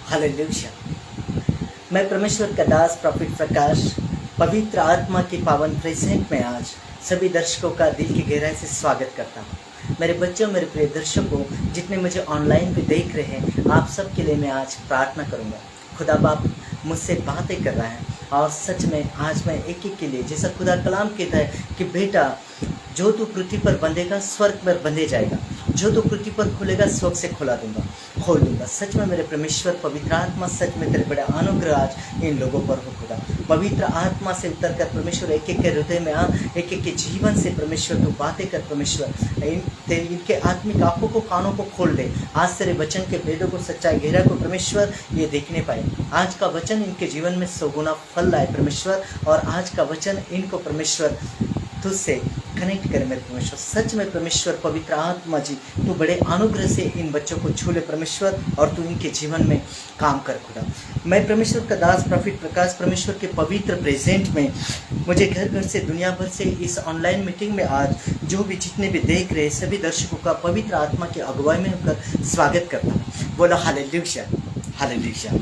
Hallelujah. मैं परमेश्वर का दास प्रॉफिट प्रकाश पवित्र आत्मा की पावन प्रेजेंट में आज सभी दर्शकों का दिल की गहराई से स्वागत करता हूँ। मेरे बच्चों, मेरे प्रिय दर्शकों, जितने मुझे ऑनलाइन पे देख रहे हैं, आप सब के लिए मैं आज प्रार्थना करूँगा। खुदा बाप मुझसे बातें कर रहा है और सच में आज मैं एक एक के लिए, जैसा खुदा कलाम कहता है कि बेटा, जो तू पृथ्वी पर बंधेगा स्वर्ग पर बंधे जाएगा, जो तू पृथ्वी पर खोलेगा स्वर्ग से खोल दूंगा। सच में मेरे परमेश्वर पवित्र आत्मा, सच में तेरे बड़े अनुग्रह आज इन लोगों पर हो खुदा। पवित्र आत्मा से उतर कर परमेश्वर एक एक के हृदय में आ, एक एक के जीवन से परमेश्वर तू बातें कर। परमेश्वर इनके आत्मिक आंखों को, कानों को खोल दे। आज तेरे वचन के वेदों को, सच्चाई गहरा को परमेश्वर ये देखने पाए। आज का वचन इनके जीवन में 100 गुना फल लाए परमेश्वर, और आज का वचन इनको परमेश्वर तुझसे कनेक्ट करे मेरे परमेश्वर। सच में परमेश्वर पवित्र आत्मा जी, तू बड़े अनुग्रह से इन बच्चों को छू ले परमेश्वर, और तू इनके जीवन में काम कर खुदा। मैं परमेश्वर का दास प्रॉफिट प्रकाश परमेश्वर के पवित्र प्रेजेंट में, मुझे घर घर से, दुनिया भर से इस ऑनलाइन मीटिंग में आज जो भी जितने भी देख रहे सभी दर्शकों का पवित्र आत्मा की अगुवाई में होकर स्वागत करता हूँ। बोलो हालेलुया, हालेलुया।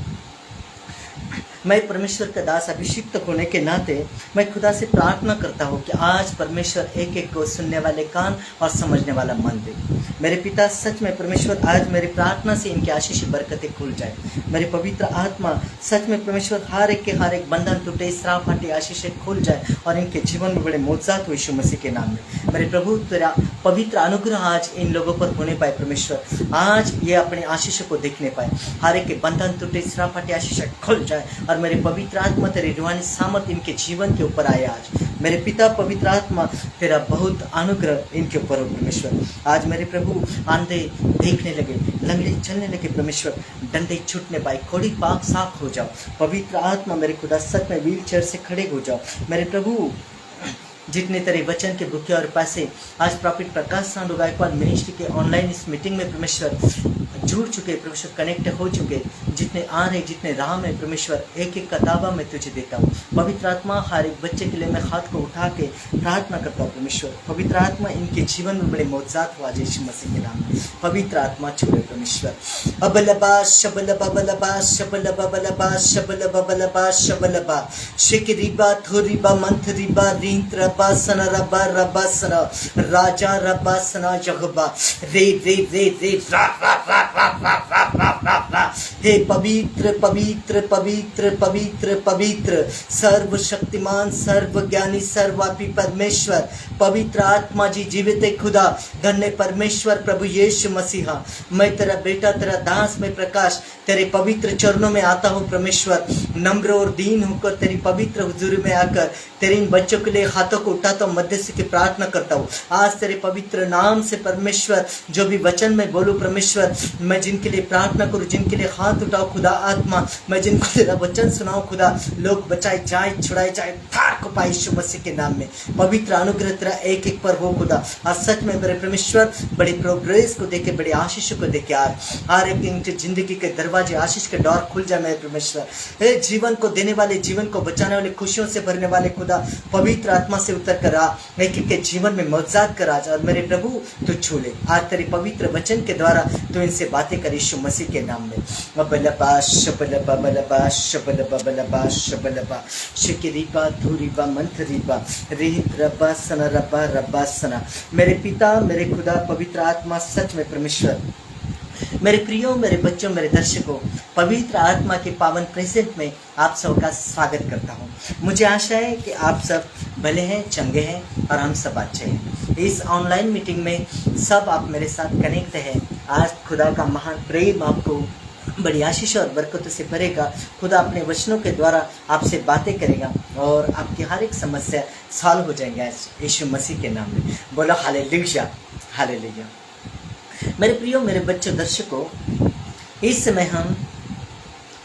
मैं परमेश्वर का दास अभिषिक्त होने के नाते मैं खुदा से प्रार्थना करता हूँ कि आज परमेश्वर एक एक को सुनने वाले कान और समझने वाला मन दे। मेरे पिता, सच में परमेश्वर आज मेरी प्रार्थना से इनकी आशीष बरकतें खुल जाए। मेरे पवित्र आत्मा, सच में परमेश्वर हर एक के हर एक बंधन टूटे, श्राप हटे, आशीषें खुल जाए और इनके जीवन में बड़े मोजात हो यीशु मसीह के नाम में। मेरे प्रभु, तेरा पवित्र अनुग्रह आज इन लोगों पर होने पाए परमेश्वर। आज ये अपने आशीष को देखने पाए, हर एक के बंधन टूटे, श्राप हटे, आशीषें खुल जाए और मेरे पवित्र आत्मा तेरी रूहानी सामर्थ इनके जीवन के ऊपर आए। आज मेरे पिता पवित्र आत्मा, तेरा बहुत अनुग्रह इनके ऊपर हो परमेश्वर। आज मेरे प्रभु, आंधे देखने लगे, लंगड़े चलने लगे परमेश्वर, डंडे छूटने पाए, कोड़ी पाक साफ हो जाओ पवित्र आत्मा। मेरे खुदा, सच में व्हील चेयर से खड़े हो जाओ मेरे प्रभु। जितने तेरे वचन के भूखे और पैसे आज प्रॉफिट प्रकाश सांडू गायकवाड मिनिस्ट्री के ऑनलाइन इस मीटिंग में परमेश्वर जुड़ चुके, परमेश्वर कनेक्ट हो चुके, जितने आ रहे, जितने राह में परमेश्वर, एक एक का दावा मैं तुझे देता हूँ। पवित्र आत्मा, हर एक बच्चे के लिए मैं हाथ को उठा के प्रार्थना करता हूँ परमेश्वर। पवित्र आत्मा, इनके जीवन में बड़े मौजात हुआ यीशु मसीह के नाम में। पवित्र आत्मा छोड़े परमेश्वर। अबलबा शबलबा बलबा शबलबा बलबा शबलबा बलबा शबलबा शिकरिबा थोरिबा मंथरिबा रींत्र रबासना रबा रबासना राजा रबासना जगबा रे रे रे रे रा रा रा रा रा रा रा रा रा। हे पवित्र पवित्र पवित्र पवित्र पवित्र सर्वशक्तिमान, सर्वज्ञानी, सर्वव्यापी परमेश्वर पवित्र आत्मा जी, जीवित खुदा, धन्य परमेश्वर प्रभु यीशु मसीहा, मैं तेरा बेटा, तेरा दास, मैं प्रकाश तेरे पवित्र चरणों में आता हूँ परमेश्वर। नम्र और दीन होकर तेरी पवित्र हुजूरी में आकर तेरे इन बच्चों के लिए हाथों को उठाता हूँ, मध्यस्थी की प्रार्थना करता हूँ। आज तेरे पवित्र नाम से परमेश्वर, जो भी वचन में बोलूँ परमेश्वर, मैं जिनके लिए प्रार्थना करूँ, जिनके लिए हाथ उठाओ खुदा आत्मा, मैं जिनको तेरा वचन सुनाऊँ खुदा, लोग बचाए जाए, छुड़ाए जाए, धार को पाए यीशु मसीह के नाम में। पवित्र अनुग्रह तेरा एक एक पर हो खुदा। आज सच में मेरे परमेश्वर, बड़ी प्रोग्रेस को देखे, बड़ी आशीष को देखे, हर एक दिन जिंदगी के दरवाजे, आशीष के डोर खुल जाए मेरे परमेश्वर। जीवन को देने वाले, जीवन को बचाने वाले, खुशियों से भरने वाले खुदा, पवित्र आत्मा से उतर कर आ, एक एक के जीवन में मौजाद कर आज। और मेरे प्रभु, तू छू ले आज तेरे पवित्र वचन के द्वारा, तू इनसे बातें कर यीशु मसीह के नाम में। बलबा शबलबा बलबा शबलबा बलबा शबलबा शिकरिबा धूरिबा मंथरिबा रिहित रबा सना रबा रबा सना। मेरे पिता, मेरे खुदा, पवित्र आत्मा, सच में परमेश्वर, मेरे प्रियो, मेरे बच्चों, मेरे दर्शकों, पवित्र आत्मा के पावन प्रेजेंट में आप सबका स्वागत करता हूँ। मुझे आशा है कि आप सब भले हैं, चंगे हैं और हम सब अच्छे हैं। इस ऑनलाइन मीटिंग में सब आप मेरे साथ कनेक्ट हैं। आज खुदा का महान प्रेम आपको बड़ी आशीष और बरकतों से भरेगा। खुदा अपने वचनों के द्वारा आपसे बातें करेगा और आपकी हर एक समस्या सॉल्व हो जाएंगे आज यीशु मसीह के नाम में। बोलो हालेलुया, हालेलुया। मेरे प्रियो, मेरे बच्चों, दर्शकों, इस समय हम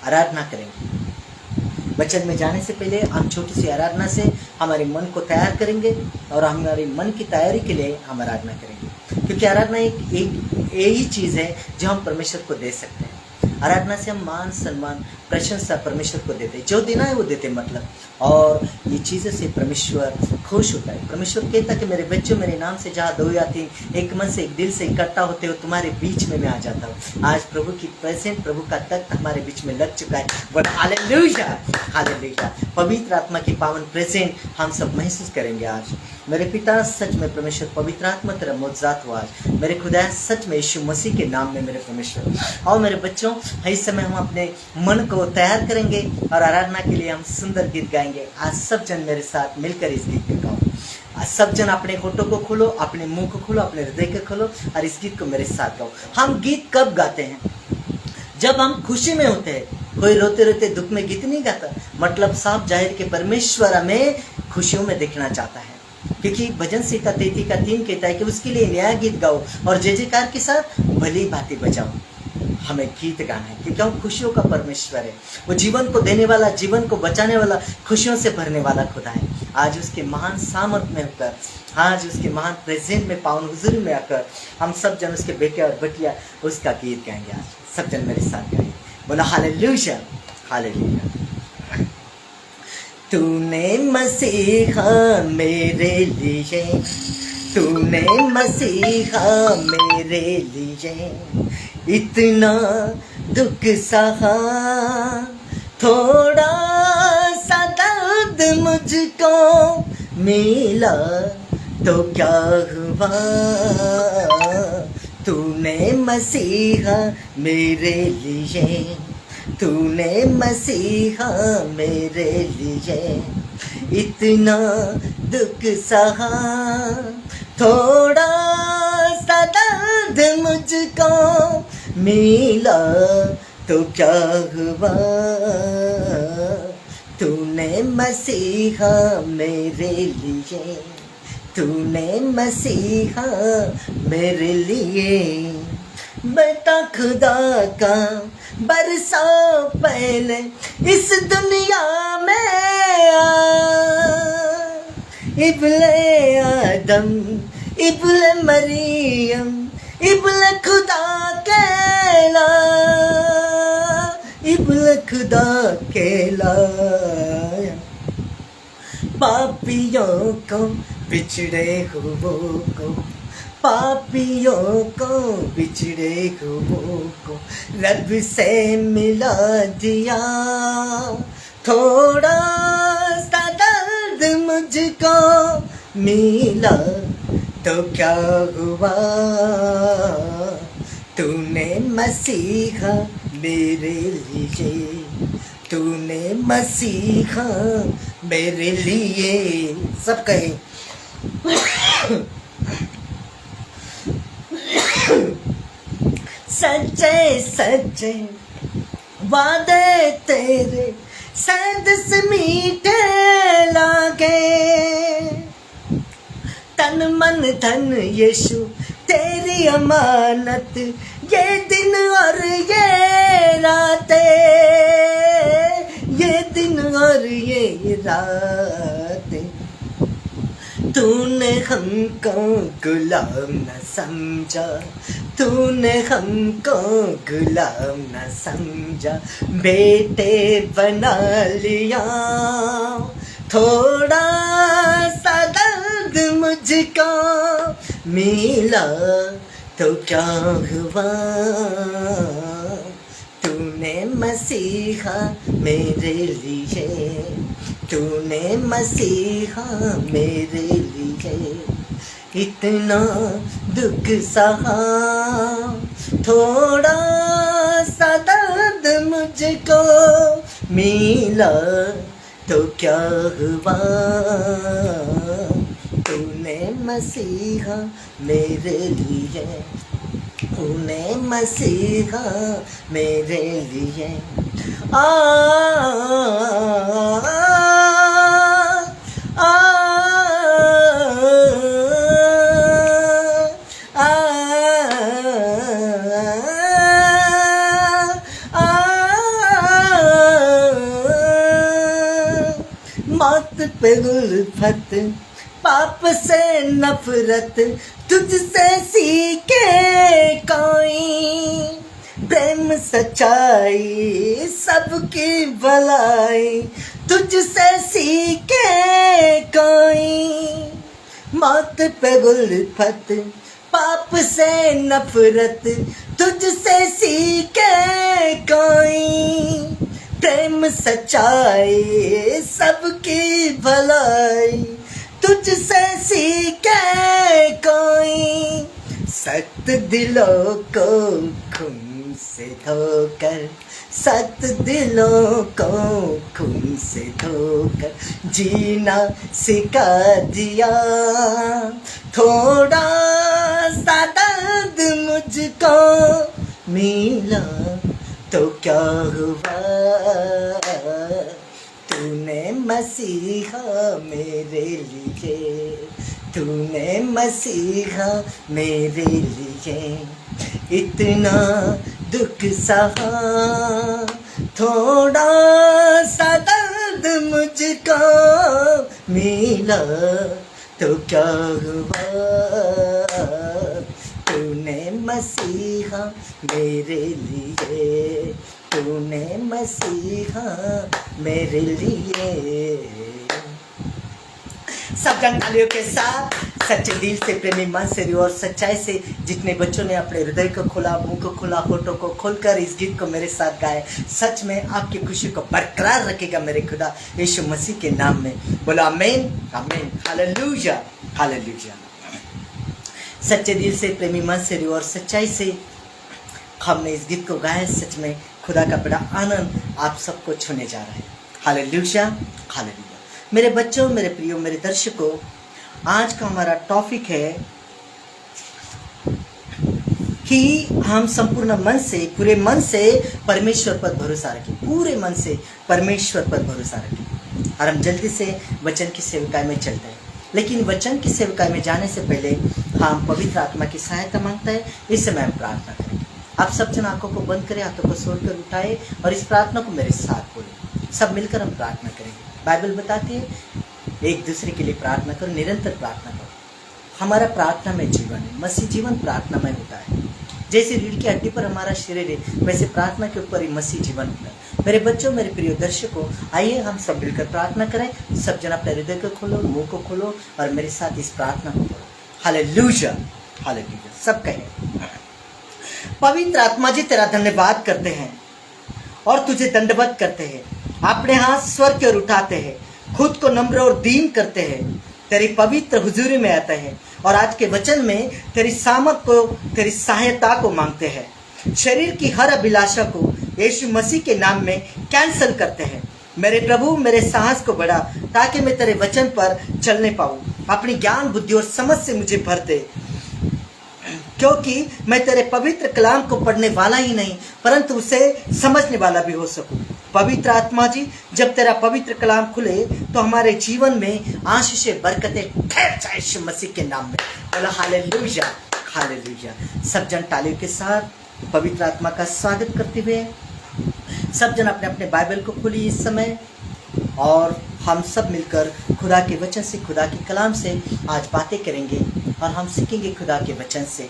आराधना करेंगे। वचन में जाने से पहले हम छोटी सी आराधना से हमारे मन को तैयार करेंगे और हमारे मन की तैयारी के लिए हम आराधना करेंगे, क्योंकि आराधना एक यही चीज़ है जो हम परमेश्वर को दे सकते हैं। आराधना से हम मान सम्मान प्रशंसा परमेश्वर को देते, जो देना है वो देते मतलब। और ये चीज़ों से परमेश्वर खुश होता है। परमेश्वर कहता है कि मेरे बच्चों, मेरे नाम से जहाँ 2 या 3 एक मन से, एक दिल से इकट्ठा होते हो, तुम्हारे बीच में मैं आ जाता हूँ। आज प्रभु की प्रेजेंट, प्रभु का तख्त हमारे बीच में लग चुका है। बोलो हालेलुया, हालेलुया। पवित्र आत्मा की पावन प्रेजेंट हम सब महसूस करेंगे आज। मेरे पिता, सच में परमेश्वर पवित्र आत्मा तेरा मौजूद हुआ आज। मेरे खुदा, सच में यीशु मसीह के नाम में मेरे परमेश्वर। और मेरे बच्चों, इस समय हम अपने मन को तैयार करेंगे और आराधना के लिए हम सुंदर गीत गाएंगे। आज सब जन मेरे साथ मिलकर इस गीत को गाओ। आज सब जन अपने होठों को खोलो, अपने मुंह को खोलो, अपने हृदय को खोलो और इस गीत को मेरे साथ गाओ। हम गीत कब गाते हैं? जब हम खुशी में होते हैं। कोई रोते रोते दुख में गीत नहीं गाता। मतलब साफ जाहिर के परमेश्वर हमें खुशियों में देखना चाहता है, क्योंकि भजन संहिता 33 का 3 कहता है कि उसके लिए नया गीत गाओ और जय जयकार के साथ भली बातें बजाओ। हमें गीत गाना है क्योंकि हम खुशियों का परमेश्वर है। वो जीवन को देने वाला, जीवन को बचाने वाला, खुशियों से भरने वाला खुदा है। आज उसके महान सामर्थ में होकर, आज उसके महान प्रेजेंट में, पावन हुजूरी में आकर हम सब जन उसके बेटे और बेटियां उसका गीत गाएंगे। आज सब जन मेरे साथ गाएंगे। बोला हालेलुया, हालेलुया। तूने मसीहा मेरे लिए, तूने मसीहा मेरे लिए इतना दुख सहा, थोड़ा सा दर्द मुझको मिला तो क्या हुआ। तूने मसीहा मेरे लिए, तूने मसीहा मेरे लिए इतना दुख सहा, थोड़ा सा दर्द मुझको मिला तो क्या हुआ। तूने मसीहा मेरे लिए, तूने मसीहा मेरे लिए। बेटा खुदा का बरसों पहले इस दुनिया में इब्ने आदम, इब्ने मरियम, इब्ने खुदा कहला, इब्ने खुदा कहलाया। पापियों को, बिछड़े हुओं को, पापियों को, बिछड़े हुओं को रब से मिला दिया। थोड़ा सा दर्द मुझको मिला तो क्या हुआ। तूने मसीहा मेरे लिए, तूने मसीहा मेरे लिए। सब कहें सच्चे सच्चे वादे तेरे सद से मीठे लागे। तन मन धन यीशु तेरी अमानत, ये दिन और ये रातें, ये दिन और ये रातें। तूने हमको गुलाम न समझा, तूने हमको गुलाम न समझा, बेटे बना लिया। थोड़ा सा दर्द मुझको मिला तो क्या हुआ। तूने मसीहा मेरे लिए, तूने मसीहा मेरे लिए इतना दुख सहा। थोड़ा सा दर्द मुझको मिला तो क्या हुआ। तूने मसीहा मेरे लिए, तूने मसीहा मेरे लिए। आ मौत पे उल्फत, पाप से नफरत, तुझसे सीखे कोई। प्रेम सच्चाई सबकी भलाई तुझसे सीखे कोई, मौत पे गुल्फत पाप से नफरत तुझसे सीखे कोई, प्रेम सच्चाई सबकी भलाई तुझसे सीखे कोई, सख्त दिलों को खून से धोकर, सख्त दिलों को खून से धोकर जीना सिखा दिया, थोड़ा सा दर्द मुझको मिला तो क्या हुआ, तूने मसीहा मेरे लिए, तूने मसीहा मेरे लिए इतना दुख सहा, थोड़ा सा दर्द मुझको मिला तो क्या हुआ, तूने मसीहा मेरे लिए, तूने मसीहा मेरे लिए। सब जानकारियों के साथ सच्चे दिल से, प्रेमी मन से और सच्चाई से जितने बच्चों ने अपने हृदय को खोला, मुंह को खोला, होठों को खोलकर इस गीत को मेरे साथ गाए, सच में आपकी खुशी को बरकरार रखेगा मेरे खुदा यीशु मसीह के नाम में। बोलो आमीन, आमीन, हालेलुया, हालेलुया। सच्चे दिल से, प्रेमी मन से और सच्चाई से हमने इस गीत को गाया। सच में खुदा का बड़ा आनंद आप सबको छूने जा रहा है। Hallelujah, hallelujah. मेरे बच्चों, मेरे प्रियो, मेरे दर्शकों, आज का हमारा टॉपिक है कि हम संपूर्ण मन से, पूरे मन से परमेश्वर पर भरोसा रखें, पूरे मन से परमेश्वर पर भरोसा रखें। और हम जल्दी से वचन की सेवकाई में चलते हैं। लेकिन वचन की सेवकाई में जाने से पहले हम पवित्र आत्मा की सहायता मांगते हैं। इस समय हम प्रार्थना करेंगे। आप सब जन आंखों को बंद करें, हाथों को छोड़कर उठाए और इस प्रार्थना को मेरे साथ बोलें। सब मिलकर हम प्रार्थना करेंगे। बाइबल बताती है एक दूसरे के लिए प्रार्थना करो, निरंतर प्रार्थना करो। हमारा प्रार्थना में जीवन है। मसीह जीवन प्रार्थना में होता है। जैसे रीढ़ की हड्डी पर हमारा शरीर है, वैसे प्रार्थना के ऊपर ही मसीह जीवन होता है। मेरे बच्चों, मेरे प्रिय दर्शकों, आइए हम सब मिलकर प्रार्थना करें। सब जन अपने हृदय को खोलो, मुंह को खोलो और मेरे साथ इस प्रार्थना को करो। Hallelujah, hallelujah. सब कहें, पवित्र आत्मा जी तेरा धन्यवाद करते हैं और तुझे दंडवत करते हैं। अपने हाथ स्वर की ओर उठाते हैं, खुद को नम्र और दीन करते हैं, तेरी पवित्र हुजूरी में आते हैं और आज के वचन में तेरी सामर्थ को, तेरी सहायता को मांगते हैं। शरीर की हर अभिलाषा को यीशु मसीह के नाम में कैंसल करते हैं। मेरे प्रभु, मेरे साहस को बढ़ा ताकि मैं तेरे वचन पर चलने पाऊं। अपनी ज्ञान, बुद्धि और समझ से मुझे भर दे, क्योंकि मैं तेरे पवित्र कलाम को पढ़ने वाला ही नहीं परंतु उसे समझने वाला भी हो सकूं। पवित्र आत्मा जी, जब तेरा पवित्र कलाम खुले तो हमारे जीवन में आशीषें, बरकतें ठहर जाए यीशु मसीह के नाम में। बोला हालेलुया, हालेलुया। सब जन तालियों के साथ पवित्र आत्मा का स्वागत करते हुए सब जन अपने अपने बाइबल को खोलिए इस समय और हम सब मिलकर खुदा के वचन से, खुदा के कलाम से आज बातें करेंगे और हम सीखेंगे खुदा के वचन से।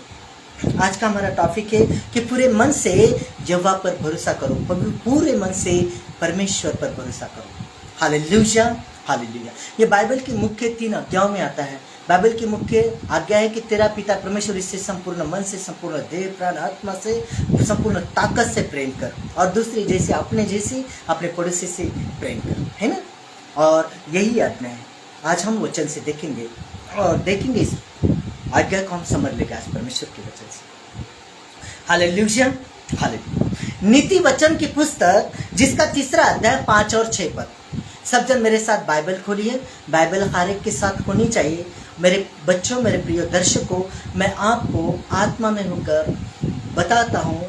आज का हमारा टॉपिक है कि पूरे मन से यहोवा पर भरोसा करो, पूरे मन से परमेश्वर पर भरोसा करो। Hallelujah, hallelujah. ये बाइबल की मुख्य 3 अध्यायों में आता है। बाइबल की मुख्य आज्ञा है कि तेरा पिता परमेश्वर इससे संपूर्ण मन से, संपूर्ण देह, प्राण, आत्मा से, संपूर्ण ताकत से प्रेम कर, और दूसरी जैसे अपने जैसी अपने पड़ोसी से प्रेम कर, है ना। और यही आज्ञा है। आज हम वचन से देखेंगे और देखेंगे इस आज्ञा को हम समझ लेंगे आज परमेश्वर के वचन से। Hallelujah, hallelujah. नीति वचन की पुस्तक जिसका 3रा अध्याय 5 और 6 पद। सब जन मेरे साथ बाइबल खोलिए। बाइबल हर एक के साथ होनी चाहिए। मेरे बच्चों, मेरे प्रिय दर्शकों, मैं आपको आत्मा में होकर बताता हूँ,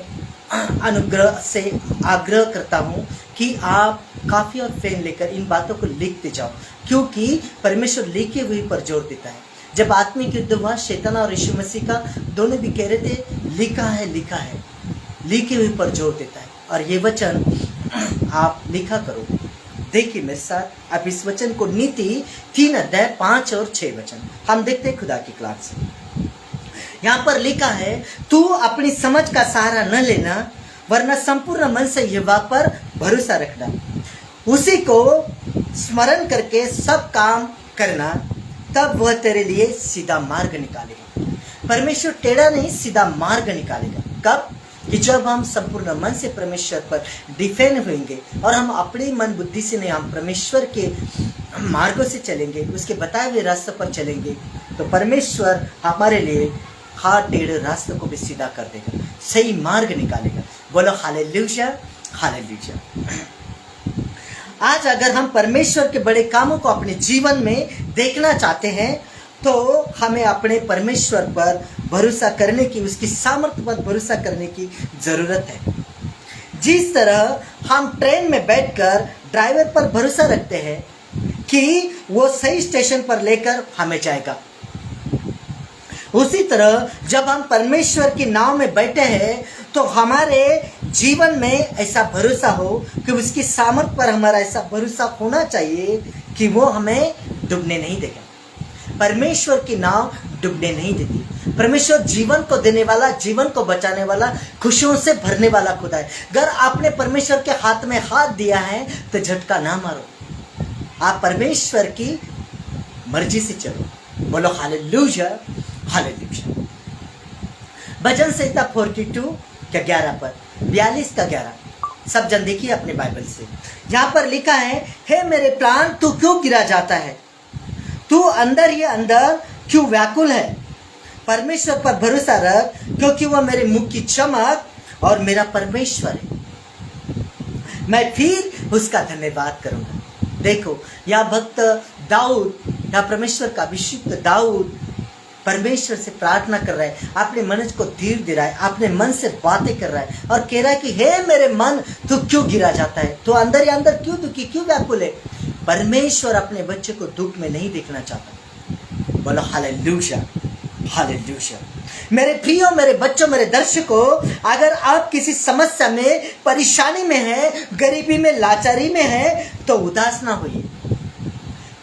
अनुग्रह से आग्रह करता हूँ कि आप काफी और पेन लेकर इन बातों को लिखते जाओ, क्योंकि परमेश्वर लिखे हुए पर जोर देता है। जब आत्मिक युद्ध हुआ, शैतान और यीशु मसीह का, दोनों भी कह रहे थे लिखा है, लिखा है, लिखे हुए पर जोर देता है। और ये वचन आप लिखा करो। देखिए मेरे साथ आप इस वचन को, नीति 3 अध्याय 5 और 6 वचन हम देखते हैं खुदा की कलाम से। यहाँ पर लिखा है, तू अपनी समझ का सहारा न लेना, वरना संपूर्ण मन से यहोवा पर भरोसा रखना, उसी को स्मरण करके सब काम करना, तब वह तेरे लिए सीधा मार्ग निकालेगा। परमेश्वर टेढ़ा नहीं, सीधा मार्ग निकालेगा। कब? कि जब हम संपूर्ण मन से परमेश्वर पर डिपेंड होंगे और हम अपनी मन बुद्धि से नहीं, हम परमेश्वर के मार्गों से चलेंगे, उसके बताए हुए रास्ते पर चलेंगे, तो परमेश्वर हमारे लिए हर टेढ़े रास्ते को भी सीधा कर देगा, सही मार्ग निकालेगा। बोलो हालेलुया, हालेलुया। आज अगर हम परमेश्वर के बड़े कामों को अपने जीवन में देखना चाहते हैं तो हमें अपने परमेश्वर पर भरोसा करने की, उसकी सामर्थ्य पर भरोसा करने की जरूरत है। जिस तरह हम ट्रेन में बैठकर ड्राइवर पर भरोसा रखते हैं कि वो सही स्टेशन पर लेकर हमें जाएगा, उसी तरह जब हम परमेश्वर की नाव में बैठे हैं तो हमारे जीवन में ऐसा भरोसा हो कि उसकी सामर्थ्य पर हमारा ऐसा भरोसा होना चाहिए कि वो हमें डूबने नहीं देगा। परमेश्वर की नाव डूबने नहीं देती। परमेश्वर जीवन को देने वाला, जीवन को बचाने वाला, खुशियों से भरने वाला खुदा है। अगर आपने परमेश्वर के हाथ में हाथ दिया है तो झटका ना मारो, आप परमेश्वर की मर्जी से चलो। बोलो हालेलुया, हालेलुया। भजन संहिता 42 का 11 पर 42 का 11 सब जन देखिए अपने बाइबल से। यहाँ पर लिखा है, हे मेरे प्राण तू क्यों गिरा जाता है, तू अंदर ही अंदर क्यों व्याकुल है। परमेश्वर पर भरोसा रख, क्योंकि वह मेरे मुख की चमक और मेरा परमेश्वर है, मैं फिर उसका धन्यवाद करूंगा। देखो यह भक्त दाऊद, या परमेश्वर का अभिषिक्त दाऊद परमेश्वर से प्रार्थना कर रहा है, अपने मन को धीर दे रहा है, अपने मन से बातें कर रहा है और कह रहा है कि हे मेरे मन तू क्यों गिरा जाता है, तू अंदर ही अंदर क्यों दुखी, क्यों व्याकुल है। परमेश्वर अपने बच्चे को दुख में नहीं देखना चाहता। बोलो हालेलुया, हालेलुया। मेरे प्रियो, मेरे बच्चों, मेरे दर्शकों, अगर आप किसी समस्या में, परेशानी में हैं, गरीबी में, लाचारी में हैं, तो उदास ना होइए।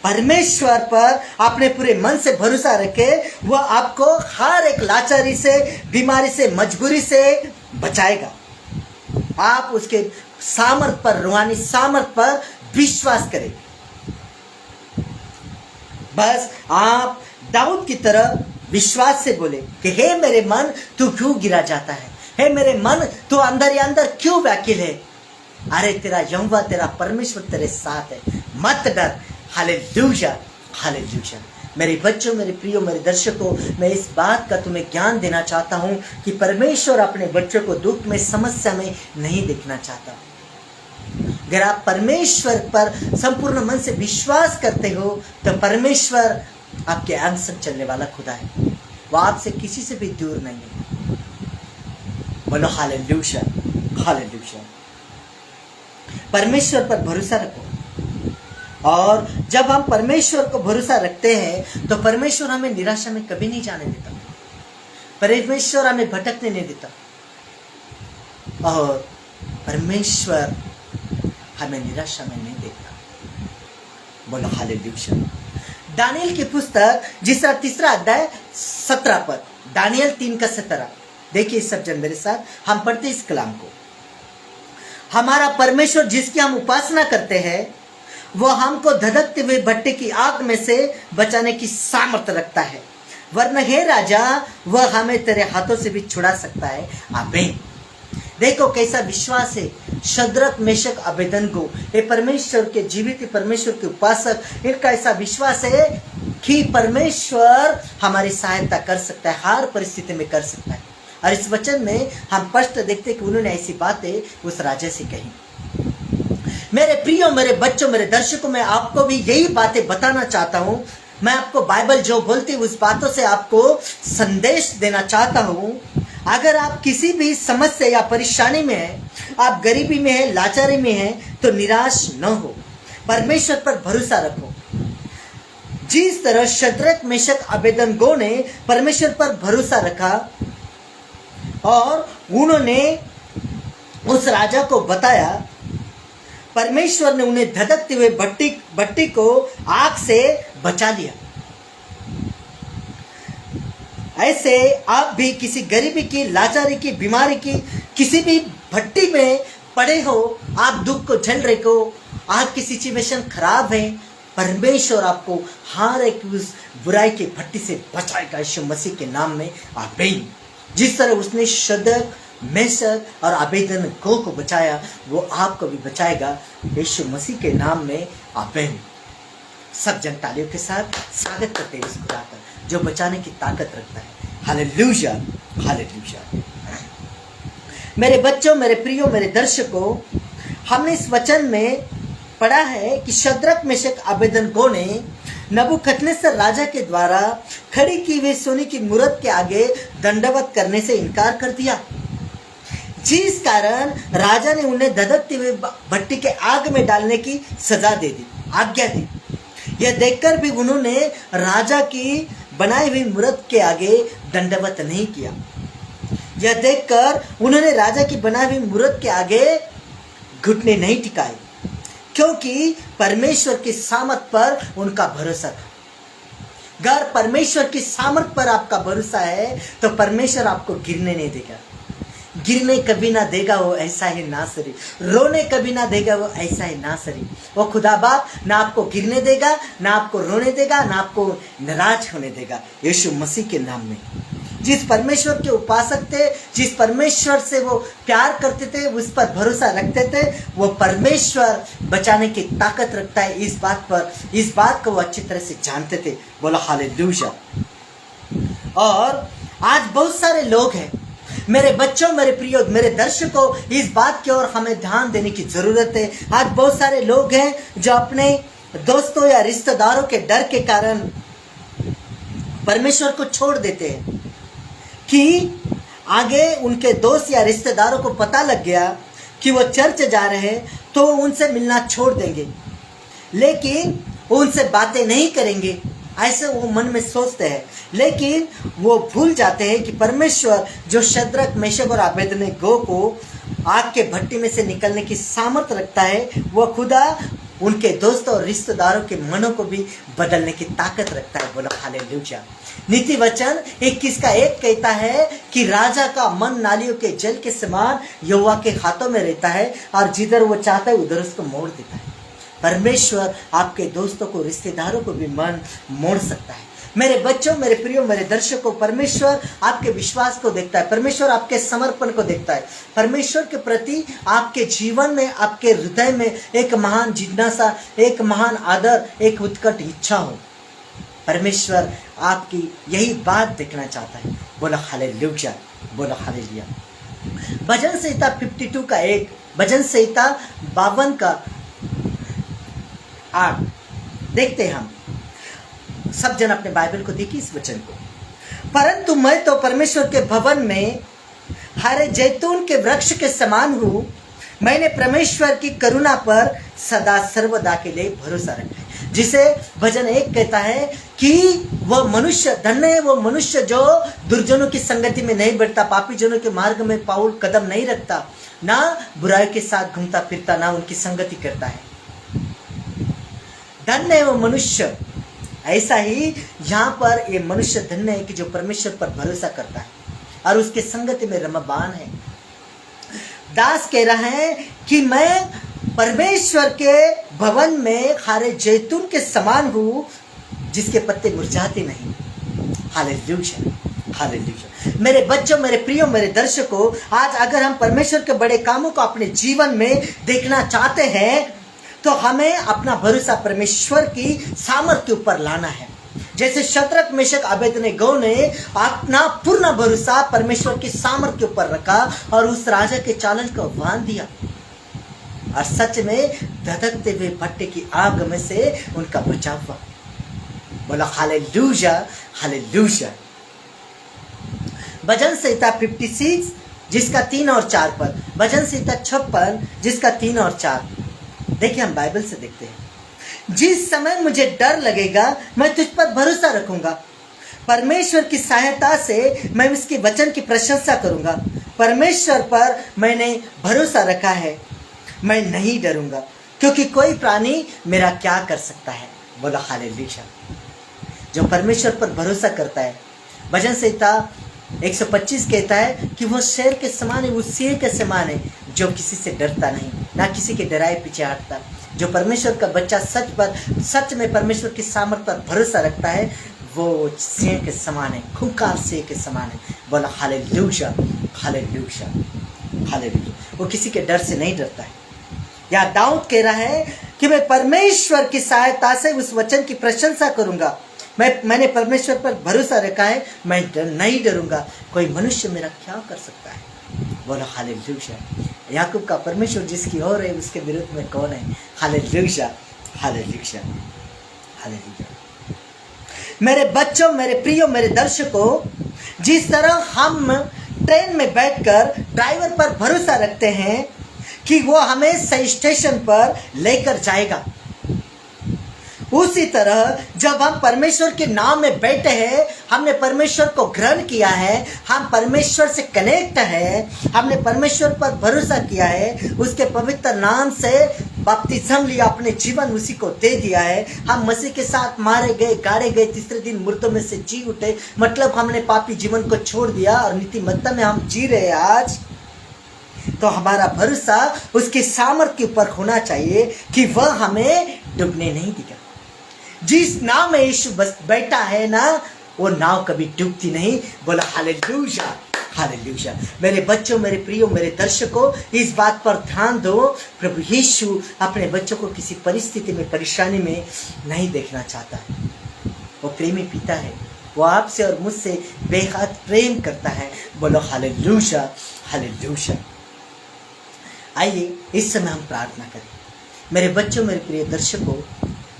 परमेश्वर पर अपने पूरे मन से भरोसा रखे, वह आपको हर एक लाचारी से, बीमारी से, मजबूरी से बचाएगा। आप उसके सामर्थ पर, रूहानी सामर्थ पर विश्वास करें। बस आप दाऊद की तरह विश्वास से बोले कि हे मेरे मन तू क्यों गिरा जाता है, हे मेरे मन तू अंदर ही अंदर क्यों व्याकुल है। अरे तेरा यहोवा, तेरा परमेश्वर तेरे साथ है, मत डर। Hallelujah, hallelujah. मेरे बच्चों, मेरे प्रियो, मेरे दर्शकों, मैं इस बात का तुम्हें ज्ञान देना चाहता हूं कि परमेश्वर अपने बच्चों को दुख में, समस्या में नहीं देखना चाहता। अगर आप परमेश्वर पर संपूर्ण मन से विश्वास करते हो तो परमेश्वर आपके अंग संग चलने वाला खुदा है, वो आपसे किसी से भी दूर नहीं है। बोलो हालेलुया, हालेलुया। परमेश्वर पर भरोसा रखो, और जब हम परमेश्वर को भरोसा रखते हैं तो परमेश्वर हमें निराशा में कभी नहीं जाने देता, परमेश्वर हमें भटकने नहीं देता, और परमेश्वर हमें निराशा में नहीं देखता। बोलो हालेलुया। दानियल की पुस्तक जिसका 3 अध्याय 17 पद, दानियल 3 का 17। देखिए सब जन मेरे साथ, हम पढ़ते इस कलाम को। हमारा परमेश्वर जिसकी हम उपासना करते हैं वह हमको धधकते हुए भट्टे की आग में से बचाने की सामर्थ्य रखता है, वरना हे राजा वह हमें तेरे हाथों से भी छुड़ा सकता है। आमीन। देखो कैसा विश्वास है शद्रक, मेशक, अबेदनगो, ये परमेश्वर के जीवित परमेश्वर के उपासक, इनका ऐसा विश्वास है कि परमेश्वर हमारी सहायता कर सकता है, हर परिस्थिति में कर सकता है। और इस वचन में हम स्पष्ट देखते हैं कि उन्होंने ऐसी बातें उस राजा से कही। मेरे प्रियो, मेरे बच्चों, मेरे दर्शकों, मैं आपको भी यही बातें बताना चाहता हूं। मैं आपको बाइबल जो बोलती है उस बातों से आपको संदेश देना चाहता हूं। अगर आप किसी भी समस्या या परेशानी में हैं, आप गरीबी में हैं, लाचारी में हैं, तो निराश न हो, परमेश्वर पर भरोसा रखो। जिस तरह शद्रक, मेशक, अबेदनगो ने परमेश्वर पर भरोसा रखा और उन्होंने उस राजा को बताया, परमेश्वर ने उन्हें धधकते हुए भट्टी को आग से बचा लिया। ऐसे आप भी किसी गरीबी की, लाचारी की, बीमारी की किसी भी भट्टी में पड़े हो, आप दुख को झेल रहे हो, आपकी सिचुएशन खराब है, परमेश्वर आपको हर एक उस बुराई की भट्टी से बचाएगा यीशु मसीह के नाम में। आमीन। जिस तरह उसने शद्रक, मेशक और अबेदनगो को बचाया, वो आपको भी बचाएगा यीशु मसीह के नाम में। आमीन। सब जन तालियों के साथ स्वागत करते हैं उस खुदा का जो बचाने की ताकत रखता है। Hallelujah, hallelujah. मेरे बच्चों, मेरे प्रियो, मेरे दर्शकों, हमने इस वचन में पढ़ा है कि शद्रक, मेशक, अबेदनगो ने नबूकदनेस्सर राजा के द्वारा खड़ी की हुई सोने की मूर्त के आगे दंडवत करने से इनकार कर दिया, जिस कारण राजा ने उन्हें धधकती हुई भट्टी के आग में डालने की सजा दे दी, आज्ञा दी। यह देखकर भी उन्होंने राजा की बनाई हुई मूर्त के आगे दंडवत नहीं किया। यह देखकर उन्होंने राजा की बनाई हुई मूर्त के आगे घुटने नहीं टिकाए, क्योंकि परमेश्वर की सामर्थ पर उनका भरोसा था। अगर परमेश्वर की सामर्थ पर आपका भरोसा है तो परमेश्वर आपको गिरने नहीं देगा। गिरने कभी ना देगा वो ऐसा ही नासरी, रोने कभी ना देगा वो ऐसा ही नासरी। वो खुदा बाप ना आपको गिरने देगा, ना आपको रोने देगा, ना आपको नाराज होने देगा। यीशु मसीह के नाम में जिस परमेश्वर के उपासक थे, जिस परमेश्वर से वो प्यार करते थे, उस पर भरोसा रखते थे, वो परमेश्वर बचाने की ताकत रखता है। इस बात को वो अच्छी तरह से जानते थे। बोला हालेलुया। और आज बहुत सारे लोग हैं, मेरे बच्चों, मेरे प्रियो, मेरे दर्शकों, इस बात की ओर हमें ध्यान देने की जरूरत है। आज बहुत सारे लोग हैं जो अपने दोस्तों या रिश्तेदारों के डर के कारण परमेश्वर को छोड़ देते हैं कि आगे उनके दोस्त या रिश्तेदारों को पता लग गया कि वो चर्च जा रहे हैं तो उनसे मिलना छोड़ देंगे, लेकिन उनसे बातें नहीं करेंगे, ऐसे वो मन में सोचते हैं। लेकिन वो भूल जाते हैं कि परमेश्वर जो शद्रक, मेशक और अबेदनगो को आग के भट्टी में से निकलने की सामर्थ रखता है, वो खुदा उनके दोस्तों और रिश्तेदारों के मनों को भी बदलने की ताकत रखता है। बोलो हालेलुया। नीति वचन 21:1 कहता है कि राजा का मन नालियों के जल के समान यहोवा के हाथों में रहता है और जिधर वो चाहता है उधर उसको मोड़ देता है। परमेश्वर आपके दोस्तों को, रिश्तेदारों को भी मन मोड़ सकता है। मेरे बच्चों, मेरे प्रियो, मेरे दर्शकों, परमेश्वर आपके विश्वास को देखता है, परमेश्वर आपके समर्पण को देखता है। परमेश्वर के प्रति आपके जीवन में, आपके हृदय में एक महान जिज्ञासा, एक महान आदर, एक उत्कट इच्छा हो। परमेश्वर आपकी यही बात देखना चाहता है। बोला हालेलुया, बोला हालेलुया। भजन संहिता 52:1, भजन संहिता 52:8 देखते हैं हम। सब जन अपने बाइबल को देखिए इस वचन को। परंतु मैं तो परमेश्वर के भवन में हरे जैतून के वृक्ष के समान हूँ। मैंने परमेश्वर की करुणा पर सदा सर्वदा के लिए भरोसा रखा है। जिसे भजन 1 कहता है कि वह मनुष्य धन्य है, वो मनुष्य जो दुर्जनों की संगति में नहीं बैठता, पापी जनों के मार्ग में पाउल कदम नहीं रखता, ना बुराई के साथ घूमता फिरता, ना उनकी संगति करता है। धन्य है वो मनुष्य। ऐसा ही यहाँ पर ये मनुष्य धन्य है कि जो परमेश्वर पर भरोसा करता है और उसके संगति में रमबान है। दास कह रहा है कि मैं परमेश्वर के भवन में हरे जैतून के समान हूँ, जिसके पत्ते मुरझाते नहीं। Hallelujah, hallelujah. मेरे बच्चों, मेरे प्रियो, मेरे दर्शकों, आज अगर हम परमेश्वर के बड़े कामों को अपने जीवन में देखना चाहते हैं तो हमें अपना भरोसा परमेश्वर की सामर्थ के ऊपर लाना है। जैसे शद्रक, मेशक, अबेदनगो ने अपना पूर्ण भरोसा परमेश्वर की सामर्थ के ऊपर रखा और उस राजा के चैलेंज को बांध दिया और सच में धधकते हुए भट्टे की आग में से उनका बचाव हुआ। बोला हालेलुया, हालेलुया। भजन संहिता 56 जिसका 3 और 4 पद, भजन संहिता 56 जिसका 3 और 4। देखिए हम बाइबल से देखते हैं। जिस समय मुझे डर लगेगा मैं तुझ पर भरोसा रखूंगा। परमेश्वर की सहायता से मैं उसके वचन की प्रशंसा करूंगा। परमेश्वर पर मैंने भरोसा रखा है, मैं नहीं डरूंगा, क्योंकि कोई प्राणी मेरा क्या कर सकता है। बोला हालेलुया। जो परमेश्वर पर भरोसा करता है भजन संहिता 125 कहता है कि वो शेर के समान है, वो सिंह के समान है जो किसी से डरता नहीं, ना किसी के डराए पीछे हटता। जो परमेश्वर का बच्चा सच में परमेश्वर की सामर्थ पर भरोसा रखता है, वो सिंह के समान है, खूंखार सिंह के समान है। बोला हालेलुया, हालेलुया, हालेलुया। वो किसी के डर से नहीं डरता है। या दाऊद कह रहा है कि मैं परमेश्वर की सहायता से उस वचन की प्रशंसा करूंगा। मैंने परमेश्वर पर भरोसा रखा है, मैं नहीं डरूंगा। कोई मनुष्य मेरा क्या कर सकता है? बोलो हालेलुया। याकूब का परमेश्वर जिसकी ओर है, उसके विरुद्ध में कौन है? Hallelujah, hallelujah, hallelujah. मेरे बच्चों, मेरे प्रियो, मेरे दर्शकों, जिस तरह हम ट्रेन में बैठकर ड्राइवर पर भरोसा रखते हैं कि वो हमें सही स्टेशन पर लेकर जाएगा, उसी तरह जब हम परमेश्वर के नाम में बैठे हैं, हमने परमेश्वर को ग्रहण किया है, हम परमेश्वर से कनेक्ट है, हमने परमेश्वर पर भरोसा किया है, उसके पवित्र नाम से बपतिस्म लिया, अपने जीवन उसी को दे दिया है, हम मसीह के साथ मारे गए, गाड़े गए, तीसरे दिन मुर्दों में से जी उठे, मतलब हमने पापी जीवन को छोड़ दिया और नीतिमत्ता में हम जी रहे आज। तो हमारा भरोसा उसके सामर्थ्य के ऊपर होना चाहिए कि वह हमें डूबने नहीं देगा। जिस नाव में यीशु बस बैठा है ना, वो नाव कभी डूबती नहीं। बोला हालेलुया, हालेलुया। मेरे बच्चों, मेरे प्रियो, मेरे दर्शकों, इस बात पर ध्यान दो, प्रभु यीशु अपने बच्चों को किसी परिस्थिति में, परेशानी में नहीं देखना चाहता। वो प्रेमी पिता है, वो आपसे और मुझसे बेहद प्रेम करता है। बोलो हालेलुया, हालेलुया। आइए इस समय हम प्रार्थना करें। मेरे बच्चों, मेरे प्रिय दर्शकों,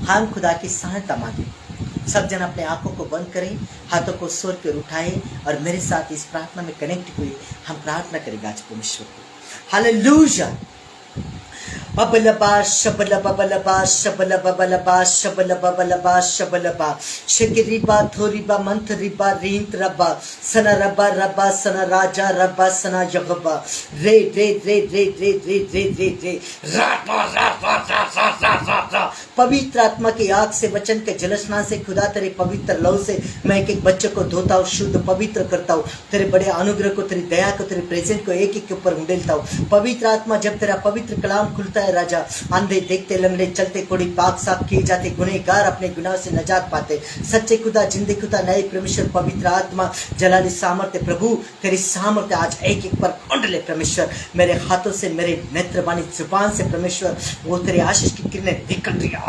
हम खुदा की सहायता मांगे। सब जन अपने आंखों को बंद करें, हाथों को स्वर पर उठाएं और मेरे साथ इस प्रार्थना में कनेक्ट हुए हम प्रार्थना करेंगे आज परमेश्वर को। हालेलुया। बबलबा शबलबा बलबा शबलबा बलबा शबलबा बलबा शबलबा शकिरिबा थोरिबा मंथरिबा रींत रबा सना रबा रबा सना राजा रबा सना यगबा रे रे रे रे रे रे रे रे रे रा रा रा रा रा रा रा रा। पवित्र आत्मा की आग से, वचन के जलस्नान से, खुदा तेरे पवित्र लहू से मैं एक एक बच्चे को धोता हूँ, शुद्ध पवित्र करता हूँ। तेरे बड़े अनुग्रह को, तेरी दया को, तेरे प्रेजेंट को एक एक के ऊपर उंडेलता हूँ। पवित्र आत्मा, जब तेरा पवित्र कलाम खुलता है राजा, अंधे देखते, लंगड़े चलते, कोड़ी पाक साफ किए जाते, गुनहगार अपने गुनाह से नजात पाते। सच्चे खुदा, जिंदे खुदा, नए परमेश्वर, पवित्र आत्मा, जलाली सामर्थ्य, प्रभु तेरी सामर्थ्य आज एक एक पर उंडले परमेश्वर। मेरे हाथों से, मेरे नेत्रवाणी जुबान से परमेश्वर वो तेरे आशीष की किरणें निकल रही है।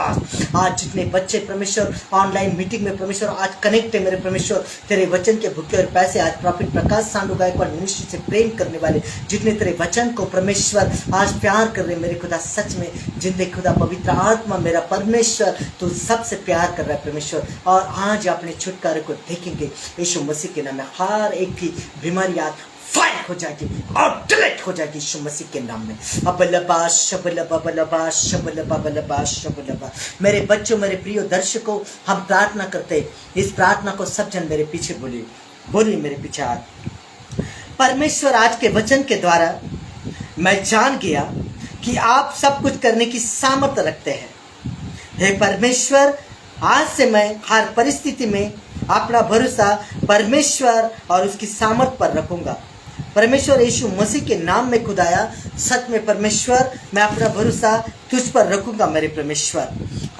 आज जितने बच्चे परमेश्वर ऑनलाइन मीटिंग में परमेश्वर आज कनेक्ट है मेरे परमेश्वर, तेरे वचन के भूखे और पैसे, आज प्रॉफिट प्रकाश सांडू गायकवाड़ मिनिस्ट्री से प्रेम करने वाले जितने तेरे वचन को परमेश्वर आज प्यार कर रहे मेरे खुदा, सच में जिंदे खुदा, पवित्र आत्मा मेरा परमेश्वर तू सबसे प्यार कर रहा है परमेश्वर। और आज अपने छुटकारे को देखेंगे यीशु मसीह के नाम में। हर एक की बीमारी आज फायर हो जाएगी और डिलीट हो जाएगी यीशु मसीह के नाम में। अबलबा शबलबा बलबा शबलबा बलबा शबलबा। मेरे बच्चों, मेरे प्रिय दर्शकों, हम प्रार्थना करते हैं। इस प्रार्थना को सब जन मेरे पीछे बोलिए मेरे पीछे आज। परमेश्वर, आज के वचन के द्वारा मैं जान गया कि आप सब कुछ करने की सामर्थ्य रखते हैं। हे परमेश्वर, आज से मैं हर परिस्थिति में अपना भरोसा परमेश्वर और उसकी सामर्थ पर रखूंगा। परमेश्वर यीशु मसीह के नाम में खुदाया, सच में परमेश्वर मैं अपना भरोसा तुझ पर रखूंगा मेरे परमेश्वर।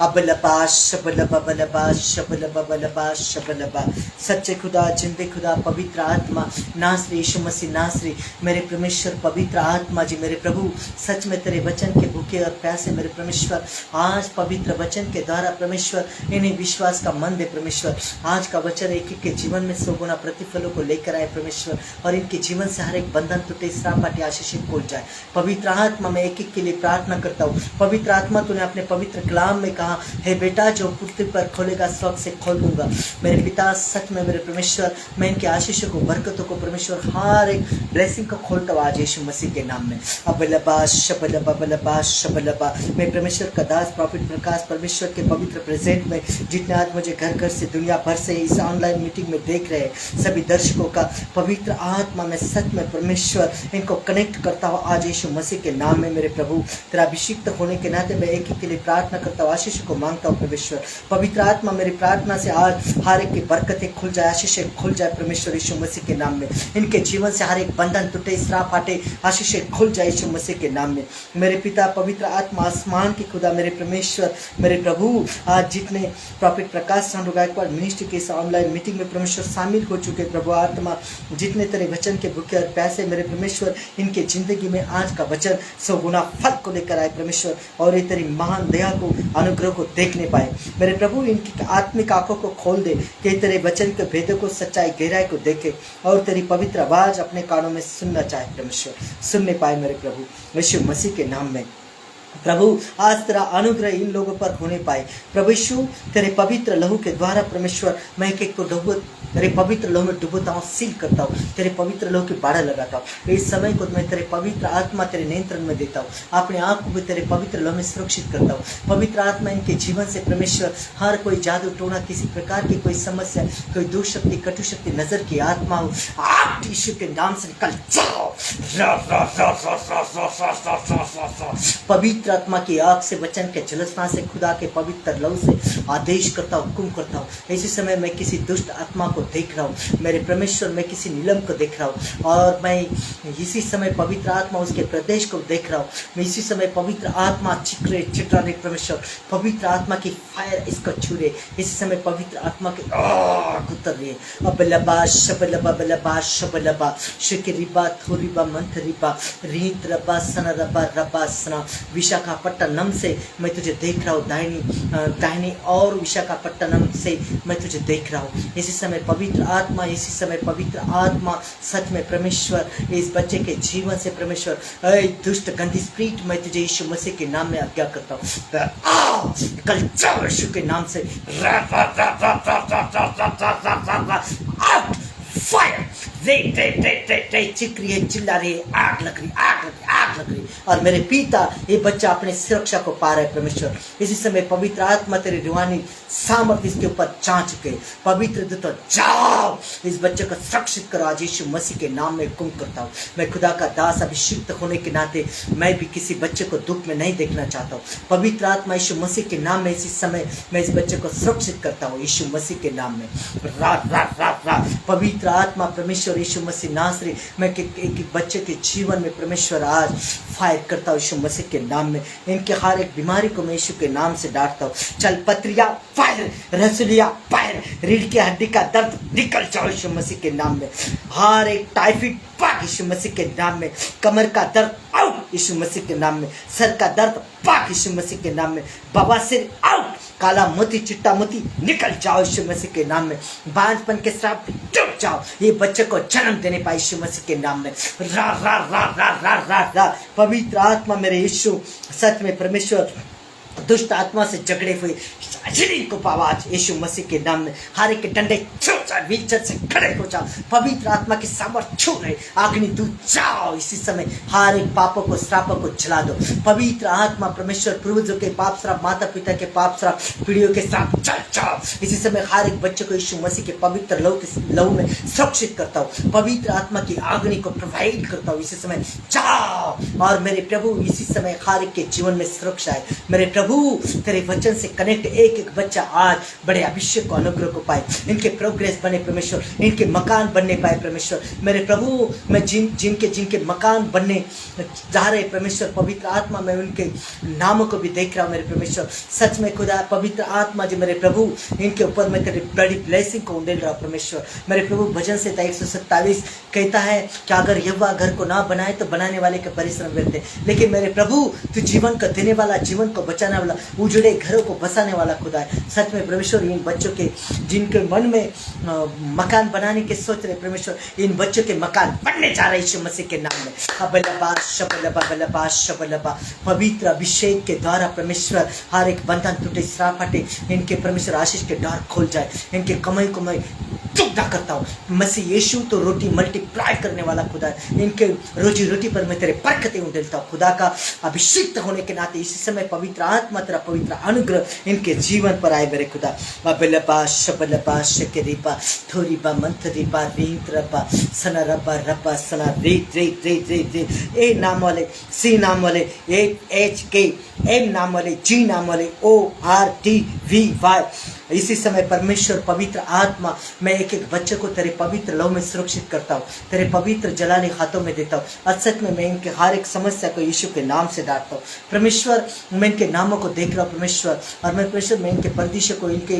अबलबा शबलबा बलबा शबलबा बलबा शबलबा। सच्चे खुदा, जिंदे खुदा, पवित्र आत्मा, नासरी यीशु मसीह नासरी, मेरे परमेश्वर पवित्र आत्मा जी, मेरे प्रभु, सच में तेरे वचन के भूखे और प्यासे मेरे परमेश्वर, आज पवित्र वचन के द्वारा परमेश्वर इन्हें विश्वास का मन दे परमेश्वर। आज का वचन एक एक के जीवन में 100 गुना प्रतिफलों को लेकर आए परमेश्वर, और इनके जीवन से हर एक बंधन टूटे, श्रापाटी आशीषित खोल जाए। पवित्र आत्मा, मैं एक एक के लिए प्रार्थना करता हूँ। पवित्र आत्मा, तूने अपने पवित्र कलाम में कहा, हे बेटा जो पृथ्वी पर खोलेगा स्वर्ण से खोल दूंगा। मेरे पिता, सच में मेरे परमेश्वर, मैं इनके आशीषों को, बरकतों को परमेश्वर, हर एक ब्लेसिंग को खोलता हूँ आज यीशु मसीह के नाम में। अबलबा शबलबा बलबा शबलबा। मैं परमेश्वर का दास प्रॉफिट प्रकाश परमेश्वर के पवित्र प्रेजेंट में जितने आज मुझे घर घर से, दुनिया भर से इस ऑनलाइन मीटिंग में देख रहे सभी दर्शकों का पवित्र आत्मा में, सच में परमेश्वर इनको कनेक्ट करता हूँ आज यीशु मसीह के नाम में मेरे प्रभु। तेरा अभिषिक्त होने के नाते मैं एक ही के लिए प्रार्थना करता हूँ, आशीष को मांगता हूँ परमेश्वर। पवित्र आत्मा मेरी प्रार्थना से आज हर एक की बरकतें खुल जाए, आशीषें खुल जाए परमेश्वर यीशु मसीह के नाम में। इनके जीवन से हर एक बंधन टूटे, श्राप हटे, आशीषें खुल जाए यीशु मसीह के नाम में। मेरे पिता पवित्र आत्मा आसमान की खुदा मेरे परमेश्वर मेरे प्रभु, आज जितने प्रॉफिट प्रकाश चंद्र गायकवाड़ मिनिस्ट्री के इस ऑनलाइन मीटिंग में परमेश्वर शामिल हो चुके प्रभु आत्मा, जितने तेरे वचन के भूखे और प्यासे मेरे परमेश्वर, इनके जिंदगी में आज का वचन 100 गुना फल को लेकर आए परमेश्वर, और ये तेरी महान दया को अनुग्रह को देखने पाए मेरे प्रभु। इनकी आत्मिक आंखों को खोल दे कि तेरे वचन के भेदों को, सच्चाई गहराई को देखे और तेरी पवित्र आवाज अपने कानों में सुनना चाहे परमेश्वर, सुनने पाए मेरे प्रभु यीशु मसीह के नाम में। प्रभु आज तेरा अनुग्रह इन लोगों पर होने पाए प्रभु यीशु, तेरे पवित्र लहू के द्वारा परमेश्वर मैं एक को डूबो, तेरे पवित्र लहू में डुबोता हूँ, सील करता हूँ, तेरे पवित्र लहू की बाड़ा लगाता हूँ। इस समय को मैं तेरे पवित्र आत्मा तेरे नियंत्रण में देता हूँ, अपने आप को भी तेरे पवित्र लहू में सुरक्षित करता हूँ। पवित्र आत्मा इनके जीवन से परमेश्वर हर कोई जादू टोना, किसी प्रकार की कोई समस्या, कोई दुष्शक्ति, कटु शक्ति, नजर की आत्मा हो, आप यीशु के नाम से निकल जाओ। पवित्र आत्मा की आग से, वचन के जलस्ना से, खुदा के पवित्र लहू से आदेश करता हूँ, हुक्म करता हूँ। इसी समय मैं किसी दुष्ट आत्मा को देख रहा हूँ मेरे परमेश्वर, मैं किसी नीलम को देख रहा हूँ, और मैं इसी समय पवित्र आत्मा उसके प्रदेश को देख रहा हूँ। मैं इसी समय पवित्र आत्मा चिटरा रहे परमेश्वर, पवित्र आत्मा की फायर इसको छू रहे। इसी समय पवित्र आत्मा की आग उतर रही है। अब लबा शबलबा बलबा शबलबा शिकरिबा थोरिबा मंथरिबा रीत रबा सन रबा रबा सना। विशाखापट्टनम से मैं तुझे देख रहा हूँ, दाहिनी और विशाखापट्टनम से मैं तुझे देख रहा हूँ। इसी समय पवित्र आत्मा, इसी समय पवित्र आत्मा सच में परमेश्वर इस बच्चे के जीवन से परमेश्वर, दुष्ट गंदी स्पिरिट मैं तुझे यीशु मसीह के नाम में आज्ञा करता हूँ, कल जाओ यीशु के नाम से। फायर चिक रही है, चिल्ला रही है, आग लग रही, आग लग रही, आग लग रही। और मेरे पिता ये बच्चा अपने सुरक्षा को पा रहा है परमेश्वर। इसी समय पवित्र आत्मा तेरी रूहानी सामर्थ्य इसके ऊपर जांच के पवित्र दूत जाओ इस बच्चे को सुरक्षित करो आज यीशु मसीह के नाम में हुक्म करता हूँ। मैं खुदा का दास अभिषिक्त होने के नाते मैं भी किसी बच्चे को दुख में नहीं देखना चाहता हूँ। पवित्र आत्मा यीशु मसीह के नाम में इसी समय मैं इस बच्चे को सुरक्षित करता हूँ यीशु मसीह के नाम में। पवित्र आत्मा परमेश्वर यीशु मसीह नासरी, मैं एक बच्चे के जीवन में परमेश्वर आज फायर करता हूँ यीशु मसीह के नाम में। इनके हर एक बीमारी को मैं यीशु के नाम से डांटता हूँ। चल पत्रिया फायर, रसुलिया फायर, रीढ़ की हड्डी का दर्द निकल जाओ यीशु मसीह के नाम में। हर एक टाइफाइड पाक यीशु मसीह के नाम में। कमर का दर्द आउट यीशु मसीह के नाम में। सर का दर्द पाक यीशु मसीह के नाम में। बवासीर आउट, काला मोती चिट्टा मोती निकल जाओ यीशु मसीह के नाम में। बांझपन के श्राप टूट जाओ, ये बच्चे को जन्म देने पाए यीशु मसीह के नाम में। रा रा रा रा रा रा रा। पवित्र आत्मा मेरे यीशु सच में परमेश्वर दुष्ट आत्मा से झगड़े हुए शरीर को आवाज यीशु मसीह के नाम में। हर एक डंडे छूट जाए, व्हीलचेयर से खड़े हो जाओ। पवित्र आत्मा की सामर्थ छू रहे, अग्नि दूत जाओ इसी समय। हर एक पापों को, श्रापों को जला दो। पवित्र आत्मा परमेश्वर पूर्वजों के पाप श्राप, माता पिता के पाप श्राप, पीढ़ियों के श्राप जल जाओ इसी समय। हर एक बच्चे को यीशु मसीह के पवित्र लहू में सुरक्षित करता हूँ। पवित्र आत्मा की अग्नि को प्रोवाइड करता हूँ इसी समय। जाओ और मेरे प्रभु इसी समय हर एक के जीवन में सुरक्षा है मेरे प्रभु। तेरे वचन से कनेक्ट एक एक बच्चा आज बड़े अभिषेक को, अनुग्रह को पाए। इनके प्रोग्रेस बने परमेश्वर, इनके मकान बनने पाए परमेश्वर मेरे प्रभु। मैं जिनके मकान बनने जा रहे परमेश्वर, पवित्र आत्मा मैं उनके नामों को भी देख रहा हूँ मेरे परमेश्वर। सच में खुदा पवित्र आत्मा जो मेरे प्रभु, इनके ऊपर मैं तेरी बड़ी ब्लेसिंग को उंडेल रहा परमेश्वर मेरे प्रभु। भजन से 127 कहता है कि अगर यहोवा घर को ना बनाए तो बनाने वाले के परिश्रम व्यर्थ है, लेकिन मेरे प्रभु तू जीवन को देने वाला, जीवन को बचाने वाला, उजड़े घरों को बसाने वाला खुदा है। सच में परमेश्वर इन बच्चों के जिनके मन में मकान बनाने के सोच रहे परमेश्वर, इन बच्चों के मकान बनने जा रहे यीशु मसीह के नाम में। अबलबा शबलबा बलबा शबलबा। पवित्र अभिषेक के द्वारा परमेश्वर हर एक बंधन टूटे, श्राप हटे, इनके परमेश्वर आशीष के द्वार खोल जाए। इनके कमाई को मैं दुग्धा करता हूँ। मसीह यीशु तो रोटी मल्टीप्लाई करने वाला खुदा है, इनके रोजी रोटी पर मैं तेरे बरकतें उंडेलता हूँ। खुदा का अभिषिक्त होने के नाते इसी समय पवित्र आत्मा तेरा पवित्र अनुग्रह इनके जीवन पर आए मेरे खुदा। अबलबा शबलबा शकरीबा थोरीबा मंथरीबा रींत्रबा सनरबा रबा सना रे रे रे रे रे ए नाम वाले, सी नाम वाले, HK, M नाम वाले, G नाम वाले, ORTVY। इसी समय परमेश्वर पवित्र आत्मा मैं एक एक बच्चे को तेरे पवित्र लव में सुरक्षित करता हूँ, तेरे पवित्र जलाने हाथों में देता हूँ। असत में मैं इनके हर एक समस्या को यीशु के नाम से डांटता हूँ। परमेश्वर मैं इनके नामों को देख रहा हूँ परमेश्वर, और मैं परमेश्वर मैं इनके परदेशों को, इनके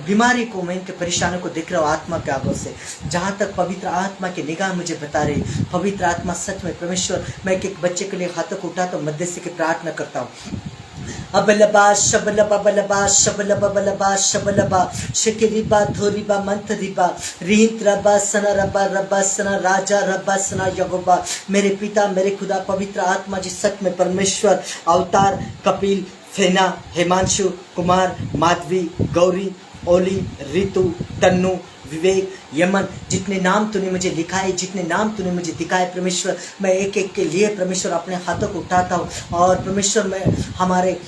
बीमारी को, मैं इनके परेशानियों को देख रहा हूँ आत्मा के आगों से। जहाँ तक पवित्र आत्मा की निगाह मुझे बता रही, पवित्र आत्मा सच में परमेश्वर मैं एक एक बच्चे के लिए हाथों को उठाता हूँ, मध्यस्थी की प्रार्थना करता हूँ। अबलबा शबलबा बलबा शबलबा बलबा शबलबा शकरीबा थोरीबा मंथरीबा रींत्रबा सनरबा रबा सना राजा रबा सना यहोवा। मेरे पिता मेरे खुदा पवित्र आत्मा जी सच में परमेश्वर अवतार, कपिल, फेना, हिमांशु, कुमार, माधवी, गौरी, ओली, रितु, तन्नू, विवेक, यमन, जितने नाम तूने मुझे लिखा है, जितने नाम तूने मुझे दिखाए परमेश्वर, मैं एक एक के लिए परमेश्वर अपने हाथों को उठाता हूँ और परमेश्वर मैं हमारे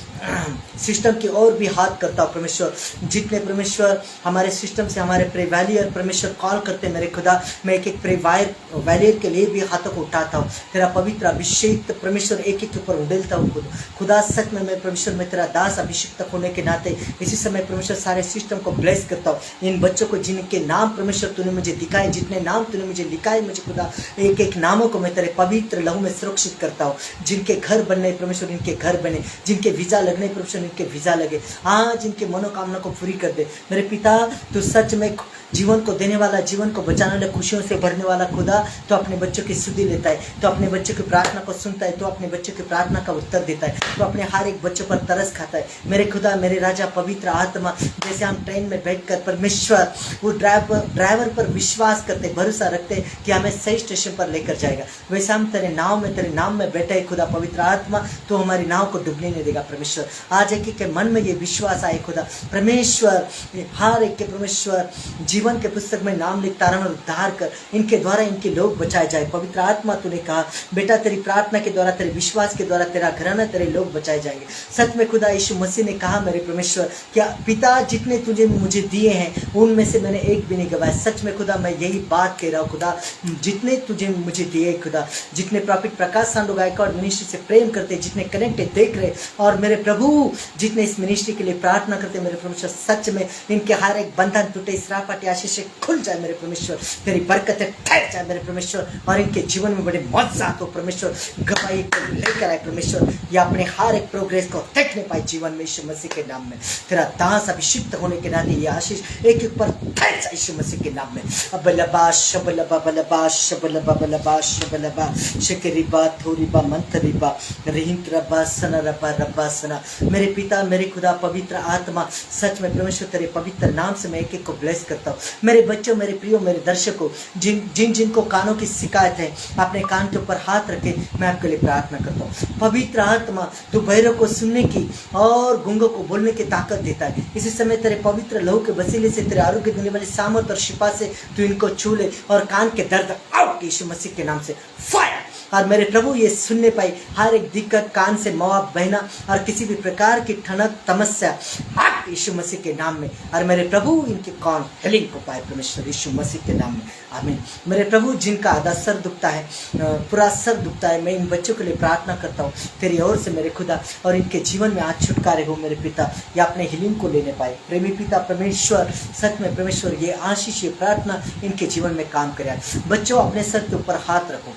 सिस्टम की ओर भी हाथ करता हूँ परमेश्वर। जितने परमेश्वर हमारे सिस्टम से हमारे प्रेवालियर परमेश्वर कॉल करते मेरे खुदा, मैं एक एक प्रेवालियर के लिए भी हाथों को उठाता हूँ। तेरा पवित्र अभिषेक परमेश्वर एक एक के ऊपर उड़ेलता हूँ खुदा। सच में मैं परमेश्वर मैं तेरा दास अभिषिक्त होने के नाते इसी समय परमेश्वर सारे सिस्टम को ब्लेस करता हूँ। इन बच्चों को जिनके नाम परमेश्वर तूने मुझे दिखाए, जितने नाम तूने मुझे लिखाए मुझे खुदा, एक एक नामों को मैं तेरे पवित्र लहू में सुरक्षित करता हूँ। जिनके घर बनने परमेश्वर इनके घर बने, जिनके वीजा लगने परमेश्वर इनके वीजा लगे, आज इनके मनोकामना को पूरी कर दे मेरे पिता। तू सच में जीवन को देने वाला, जीवन को बचाने वाला, खुशियों से भरने वाला खुदा, तो अपने बच्चों की सुधि लेता है, तो अपने बच्चों की प्रार्थना को सुनता है, तो अपने बच्चों की प्रार्थना का उत्तर देता है, तो अपने हर एक बच्चों पर तरस खाता है मेरे खुदा मेरे राजा पवित्र आत्मा। जैसे हम ट्रेन में बैठकर परमेश्वर वो ड्राइवर पर विश्वास करते, भरोसा रखते कि हमें सही स्टेशन पर लेकर जाएगा, वैसे हम तेरे नाम में बैठे खुदा पवित्र आत्मा, तो हमारी नाव को डूबने नहीं देगा परमेश्वर। आज एक के मन में ये विश्वास आए खुदा परमेश्वर, हर एक के परमेश्वर जीवन के पुस्तक में नाम लिख, तारण और उद्धार कर, इनके द्वारा इनके लोग बचाए जाए। पवित्र आत्मा तूने कहा बेटा तेरी प्रार्थना के द्वारा, तेरे विश्वास के द्वारा तेरा घराना, तेरे लोग बचाए जाएंगे। सच में खुदा यीशु मसीह ने कहा मेरे परमेश्वर, क्या पिता जितने तुझे मुझे दिए हैं उनमें से मैंने एक भी नहीं गवाया। सच में खुदा मैं यही बात कह रहा हूँ खुदा, जितने तुझे मुझे दिए खुदा, जितने प्रॉफिट प्रकाश सांडो गायकवाड मिनिस्ट्री से प्रेम करते, जितने कनेक्टेड देख रहे, और मेरे प्रभु जितने इस मिनिस्ट्री के लिए प्रार्थना करते मेरे परमेश्वर, सच में इनके हर एक बंधन टूटे, इसराफाटी आशीष खुल जाए मेरे परमेश्वर, तेरी बरकतें ठहर जाए मेरे परमेश्वर, और इनके जीवन में बड़े मौजूद हो परमेश्वर, गवाही को लेकर आए परमेश्वर, या अपने हर एक प्रोग्रेस को देखने पाए जीवन में यीशु मसीह के नाम में। तेरा दास अभिषिक्त होने के नाते ये आशीष एक एक पर ठहर जाए यीशु मसीह के नाम में। अबलबा शबलबा बलबा शबलबा बलबा शबलबा शकरीबा थोरीबा मंथरीबा रींत्रबा सनरबा रबा सना। मेरे पिता मेरे खुदा पवित्र आत्मा, सच में परमेश्वर तेरे पवित्र नाम से मैं एक एक को ब्लेस करता हूँ। मेरे बच्चों, मेरे प्रियो, मेरे दर्शकों, जिनको कानों की शिकायत है, अपने कान के ऊपर हाथ रखे मैं आपके लिए प्रार्थना करता हूँ। पवित्र आत्मा तू बहरों को सुनने की और गूंगों को बोलने की ताकत देता है। इसी समय तेरे पवित्र लहू के वसीले से, तेरे आरोग्य देने वाली सामर्थ और शिफा से तू इनको छू ले, और कान के दर्द आउट यीशु मसीह के नाम से फायर। और मेरे प्रभु ये सुनने पाई हर एक दिक्कत, कान से मवाब बहना और किसी भी प्रकार की ठनक तमस्या हट यीशु मसीह के नाम में, और मेरे प्रभु इनके कान हेलिंग को पाए परमेश्वर यीशु मसीह के नाम में, आमीन। मेरे प्रभु जिनका आधा सर दुखता है, पूरा सर दुखता है, मैं इन बच्चों के लिए प्रार्थना करता हूँ तेरी ओर से मेरे खुदा, और इनके जीवन में आज छुटकारे हो मेरे पिता, या अपने हिलिंग को लेने पाए प्रेमी पिता परमेश्वर। सच में परमेश्वर ये आशीष, ये प्रार्थना इनके जीवन में काम करे। बच्चों अपने सर के ऊपर हाथ रखो।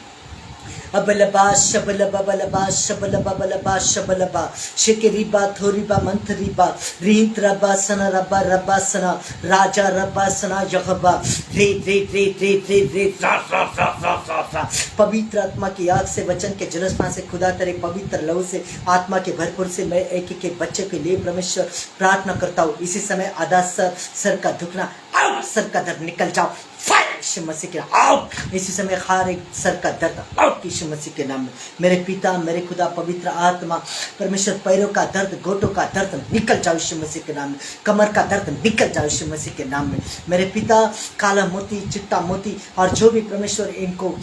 अबलबा शबलबा बलबा शबलबा बलबा शबलबा शकरीबा थोरीबा मंथरीबा रींत्रबा सनरबा रबा सना राजा रबा सना यहोवा रे रे रे रे रे रे रा रा रा रा रा रा। पवित्र आत्मा की आग से, वचन के जलस्नान से खुदा, तेरे पवित्र लहू से, आत्मा के भरपूर से मैं एक एक बच्चे के लिए परमेश्वर प्रार्थना करता हूँ। इसी समय आधा सर का दुखना आउट, सर का दर्द निकल जाओ, फायर यीशु मसीह के आउट। इसी समय हर एक सर का दर्द आउट यीशु मसीह के नाम में। मेरे पिता, मेरे खुदा, पवित्र आत्मा परमेश्वर, पैरों का दर्द, घोटों का दर्द निकल जाओ यीशु मसीह के नाम में। कमर का दर्द निकल जाओ यीशु मसीह के नाम में। मेरे पिता, काला मोती, चिट्टा मोती और जो भी परमेश्वर इनको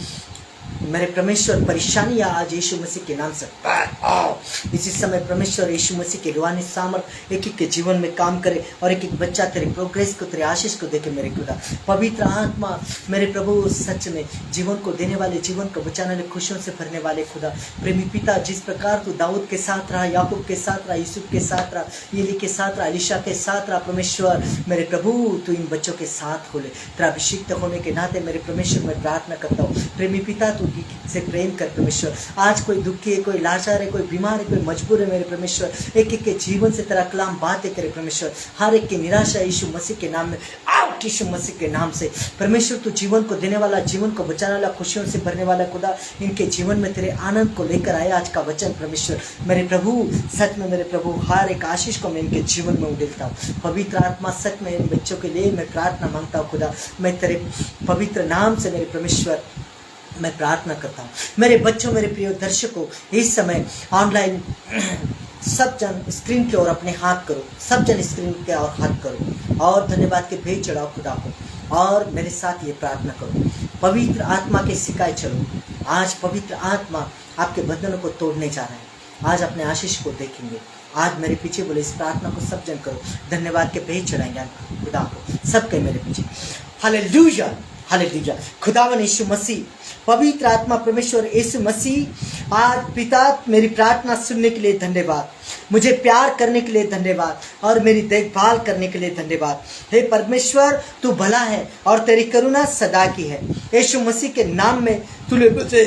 मेरे परमेश्वर परेशानियां आज यीशु मसीह के नाम से आओ। इसी समय परमेश्वर यीशु मसीह के रूहानी सामर्थ एक एक के जीवन में काम करे और एक एक बच्चा तेरे प्रोग्रेस को, तेरे आशीष को देखे मेरे खुदा। पवित्र आत्मा मेरे प्रभु सच में जीवन को देने वाले, जीवन को बचाने वाले, खुशियों से भरने वाले खुदा, प्रेमी पिता, जिस प्रकार तू दाऊद के साथ रहा, याकूब के साथ रहा, यूसुफ के साथ रहा, एली के साथ रहा, एलीशा के साथ रहा, परमेश्वर मेरे प्रभु तू इन बच्चों के साथ हो ले। तेरा अभिषिक्त होने के नाते मेरे परमेश्वर मैं प्रार्थना करता हूँ, प्रेमी पिता तू से प्रेम कर परमेश्वर। आज कोई दुखी है, कोई लाचार है, कोई बीमार है, कोई मजबूर है मेरे परमेश्वर, एक एक के जीवन से तेरा कलाम बातें करे परमेश्वर। हर एक की निराशा यीशु मसीह के नाम में आउट यीशु मसीह के नाम से। परमेश्वर तू जीवन को देने वाला, जीवन को बचाने वाला, खुशियों से भरने वाला खुदा, इनके जीवन में तेरे आनंद को लेकर आया आज का वचन परमेश्वर। मेरे प्रभु सच में मेरे प्रभु हर एक आशीष को मैं इनके जीवन में उड़ेलता हूँ। पवित्र आत्मा सच में इन बच्चों के लिए मैं प्रार्थना मांगता हूँ खुदा, मैं तेरे पवित्र नाम से मेरे परमेश्वर मैं प्रार्थना करता हूँ। मेरे बच्चों, मेरे प्रिय दर्शकों, इस समय ऑनलाइन सब जन स्क्रीन की ओर अपने हाथ करो, सब जन स्क्रीन के ओर हाथ करो और धन्यवाद के भेंट चढ़ाओ खुदा को और मेरे साथ ये प्रार्थना करो। पवित्र आत्मा के सिखाए चलो। आज पवित्र आत्मा आपके बंधनों को तोड़ने जा रहा है। आज अपने आशीष को देखेंगे। आज मेरे पीछे बोले इस प्रार्थना को सब जन करो, धन्यवाद के भेंट चढ़ाएंगे खुदा को, सबके मेरे पीछे। Hallelujah, hallelujah. खुदावन यीशु मसीह, पवित्र आत्मा परमेश्वर यीशु मसीह, आज पिता मेरी प्रार्थना सुनने के लिए धन्यवाद, मुझे प्यार करने के लिए धन्यवाद और मेरी देखभाल करने के लिए धन्यवाद। हे परमेश्वर तू भला है और तेरी करुणा सदा की है। यीशु मसीह के नाम में तूने मुझे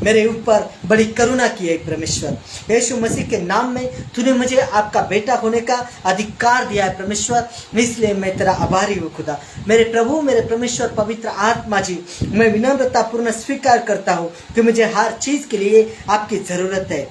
मेरे ऊपर बड़ी करुणा की है परमेश्वर। यीशु मसीह के नाम में तूने मुझे आपका बेटा होने का अधिकार दिया है परमेश्वर, इसलिए मैं तेरा आभारी हूँ खुदा। मेरे प्रभु, मेरे परमेश्वर पवित्र आत्मा जी, मैं विनम्रतापूर्ण स्वीकार करता हूँ कि मुझे हर चीज़ के लिए आपकी ज़रूरत है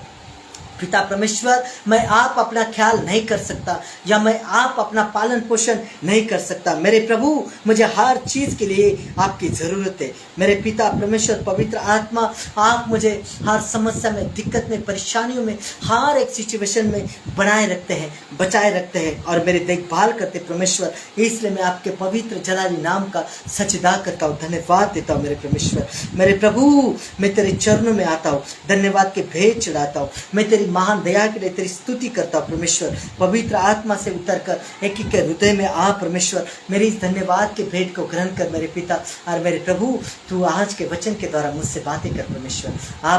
पिता परमेश्वर। मैं आप अपना ख्याल नहीं कर सकता या मैं आप अपना पालन पोषण नहीं कर सकता। मेरे प्रभु, मुझे हर चीज़ के लिए आपकी ज़रूरत है। मेरे पिता परमेश्वर पवित्र आत्मा, आप मुझे हर समस्या में, दिक्कत में, परेशानियों में, हर एक सिचुएशन में बनाए रखते हैं, बचाए रखते हैं और मेरी देखभाल करते परमेश्वर। इसलिए मैं आपके पवित्र जलाली नाम का सजदा करता हूँ, धन्यवाद देता हूँ मेरे परमेश्वर। मेरे प्रभु, मैं तेरे चरणों में आता हूँ, धन्यवाद के भेंट चढ़ाता हूँ। मैं तेरी महान दया के लिए तेरी स्तुति करता हूँ परमेश्वर। पवित्र आत्मा से उतरकर एक एक के हृदय में आ परमेश्वर, मेरी इस धन्यवाद के भेंट को ग्रहण कर मेरे पिता और मेरे प्रभु। तू आज के वचन के द्वारा मुझसे बातें कर परमेश्वर।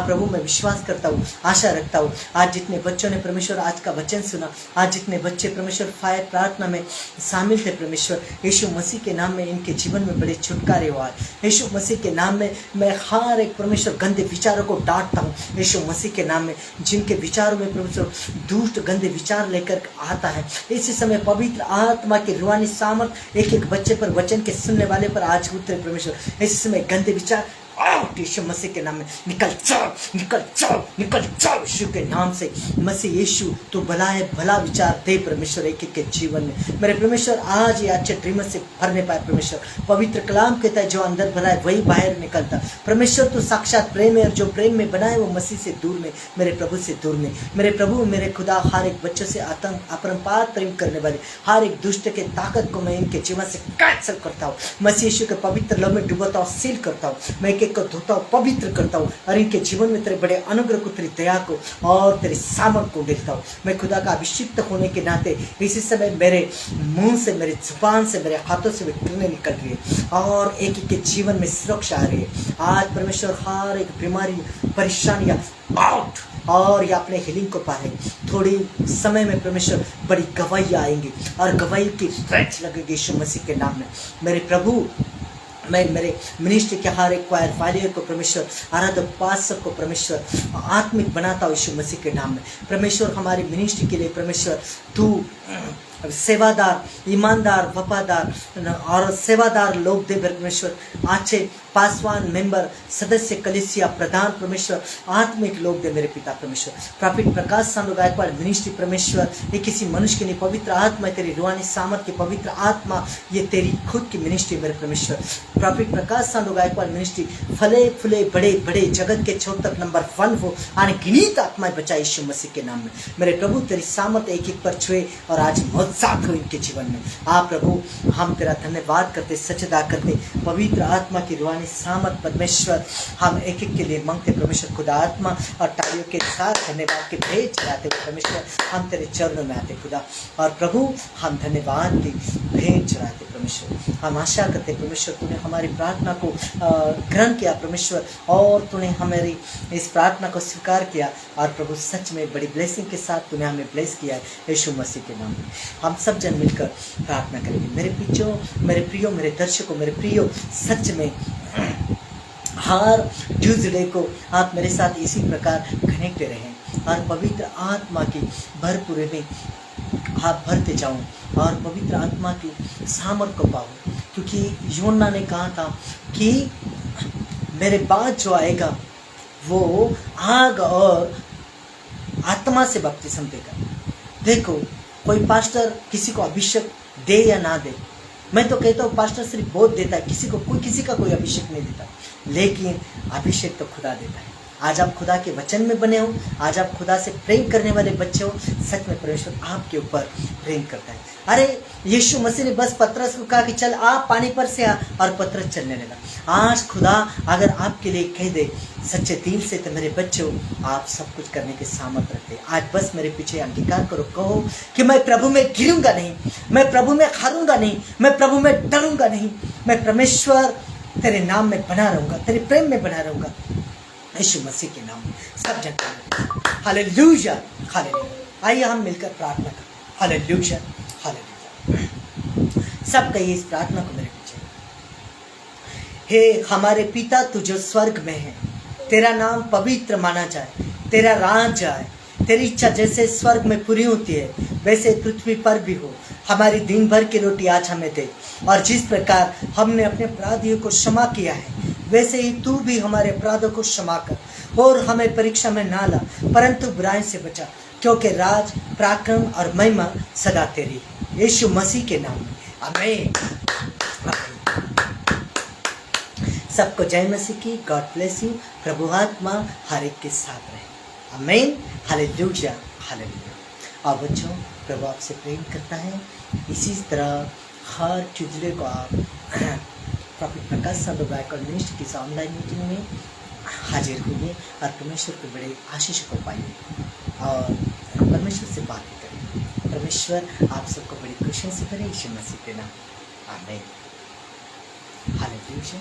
प्रभु, मैं विश्वास करता हूँ, आशा रखता हूँ, आज जितने बच्चों ने परमेश्वर आज का वचन सुना, आज जितने बच्चे परमेश्वर फायर प्रार्थना में शामिल थे परमेश्वर, यीशु मसीह के नाम में इनके जीवन में बड़े छुटकारे हुआ। यीशु मसीह के नाम में मैं हर एक परमेश्वर गंदे विचारों को डांटता हूँ। यीशु मसीह के नाम में जिनके विचारों में परमेश्वर दुष्ट गंदे विचार लेकर आता है, इसी समय पवित्र आत्मा के रूहानी सामर्थ एक एक बच्चे पर, वचन के सुनने वाले पर आज उतरे परमेश्वर। इसी समय गंदे विचार यीशु मसीह के नाम में निकल जाओ, निकल जाओ, निकल जाओ यीशु के नाम से। मसीह यीशु तो भला है, भला विचार दे परमेश्वर एक एक के जीवन में। मेरे परमेश्वर आज ये अच्छे ड्रीमर से भरने पाए परमेश्वर। पवित्र कलाम कहता है जो अंदर भरा है वही बाहर निकलता। परमेश्वर तो साक्षात प्रेम है और जो प्रेम में बनाए वो मसीह से दूर में, मेरे प्रभु से दूर में। मेरे प्रभु, मेरे खुदा, हर एक बच्चों से आतंक अपरंपार प्रेम करने वाले हर एक दुष्ट के ताकत को मैं इनके जीवन से कैंसल करता हूँ। मसीह यीशु के पवित्र लव में डुबाता हूँ, सील करता हूँ, मैं को धोता हूँ, पवित्र करता हूँ और इनके जीवन में तेरे बड़े अनुग्रह को, तेरी दया को और तेरे सामर्थ को देखता हूँ। मैं खुदा का अभिषिक्त होने के नाते इसी समय मेरे मुंह से, मेरे जुबान से, मेरे हाथों से किरणें निकल रही है और एक एक के जीवन में सुरक्षा आ रही है। आज परमेश्वर हर एक बीमारी, परेशानियाँ आउट और ये अपने हीलिंग को पा रहे। थोड़ी समय में परमेश्वर बड़ी गवाही आएंगी और गवाही की फैच लगेगी यीशु मसीह के नाम में। मेरे प्रभु, मैं मेरे मिनिस्ट्री के हर एक क्वायर फाइलियर को परमेश्वर, आराधक पासक को परमेश्वर आत्मिक बनाता हूँ यीशु मसीह के नाम में। परमेश्वर हमारी मिनिस्ट्री के लिए परमेश्वर तू सेवादार, ईमानदार, वफादार और सेवादार लोग दे परमेश्वर। अच्छे पासवान, मेंबर, सदस्य, कलीसिया, प्रधान परमेश्वर, आत्मिक लोग दे मेरे पिता परमेश्वर। प्रॉफिट प्रकाश सांडो गायकवाड़ मिनिस्ट्री परमेश्वर, ये किसी मनुष्य की नहीं, पवित्र आत्मा तेरी रूहानी सामर्थ की पवित्र आत्मा, ये तेरी खुद की मिनिस्ट्री मेरे परमेश्वर। प्रॉफिट प्रकाश सांडो गायकवाड़ मिनिस्ट्री फले फूले बड़े बड़े जगत के छोर तक नंबर 1 हो, अनगिनत आत्माएं बचाई यीशु मसीह के नाम में। मेरे प्रभु तेरी सामर्थ एक एक पर छुए और आज मौजूद हो इनके जीवन में। आप प्रभु हम तेरा धन्यवाद करते, सचदा करते, पवित्र आत्मा की रूहानी सामर्थ परमेश्वर हम एक एक के लिए मांगते परमेश्वर। खुदा आत्मा और तालियों के साथ धन्यवाद के भेंट चढ़ाते परमेश्वर, हम तेरे चरणों में आते खुदा। और प्रभु हम धन्यवाद की भेंट चढ़ाते परमेश्वर। हम आशा करते परमेश्वर तूने हमारी प्रार्थना को ग्रहण किया परमेश्वर, और तूने हमारी इस प्रार्थना को स्वीकार किया। और प्रभु सच में बड़ी ब्लेसिंग के साथ तूने हमें ब्लेस किया है यीशु मसीह के नाम में। हम सब जन मिलकर प्रार्थना करेंगे। मेरे पिचों, मेरे प्रियो, मेरे दर्शकों, मेरे प्रियो, सच में हर ट्यूसडे को आप मेरे साथ इसी प्रकार कनेक्ट रहें और पवित्र आत्मा की भरपूरी में आप भरते जाओ और पवित्र आत्मा की सामर्थ को पाओ। क्योंकि यूहन्ना ने कहा था कि मेरे बाद जो आएगा वो आग और आत्मा से बपतिस्मा देगा। देखो, कोई पास्टर किसी को अभिषेक दे या ना दे, मैं तो कहता हूँ पास्टर सिर्फ बोध देता है, किसी का कोई अभिषेक नहीं देता, लेकिन अभिषेक तो खुदा देता है। आज आप खुदा के वचन में बने हो, आज आप खुदा से प्रेम करने वाले बच्चे हो, सच में परमेश्वर आपके ऊपर प्रेम करता है। अरे यीशु मसीह ने बस पतरस को कहा कि चल आप पानी पर से आ, और पतरस चलने लगा। आज खुदा अगर आपके लिए कह दे सच्चे दिल से, तो मेरे बच्चे हो, आप सब कुछ करने के सामर्थ रखते हैं। आज बस मेरे पीछे अंगीकार करो, कहो कि मैं प्रभु में गिरूंगा नहीं, मैं प्रभु में हारूंगा नहीं, मैं प्रभु में डरूंगा नहीं, मैं परमेश्वर तेरे नाम में बना रहूंगा, तेरे प्रेम में बना रहूंगा यीशु मसीह के नाम में। सब जन हालेलुया, हालेलुया। आइए हम मिलकर प्रार्थना करें। Hallelujah, hallelujah. सब कहिए इस प्रार्थना को मेरे पीछे। हे हमारे पिता तू जो स्वर्ग में है, तेरा नाम पवित्र माना जाए, तेरा राज आए, तेरी इच्छा जैसे स्वर्ग में पूरी होती है वैसे पृथ्वी पर भी हो। हमारी दिन भर की रोटी आज हमें दे, और जिस प्रकार हमने अपने अपराधियों को क्षमा किया है वैसे ही तू भी हमारे अपराधों को क्षमा कर, और हमें परीक्षा में ना ला परंतु बुराई से बचा, क्योंकि राज, पराक्रम और महिमा सदा तेरी है, यीशु मसीह के नाम में, आमीन। सबको जय मसीह की। God bless you. प्रभु आत्मा हर एक के साथ रहे, आमीन। Hallelujah, hallelujah. और बच्चों, प्रभु आपसे प्रेम करता है। इसी तरह हर ट्यूसडे को आप प्रॉफिट प्रकाश सांडो गायकवाड़ मिनिस्ट्री की ऑनलाइन मीटिंग में हाजिर होइए और परमेश्वर के बड़े आशीष को पाइए और परमेश्वर से बात करें। परमेश्वर आप सबको बड़ी खुशियों से भरे, यीशु मसीह के नाम, आमीन। हालेलुया।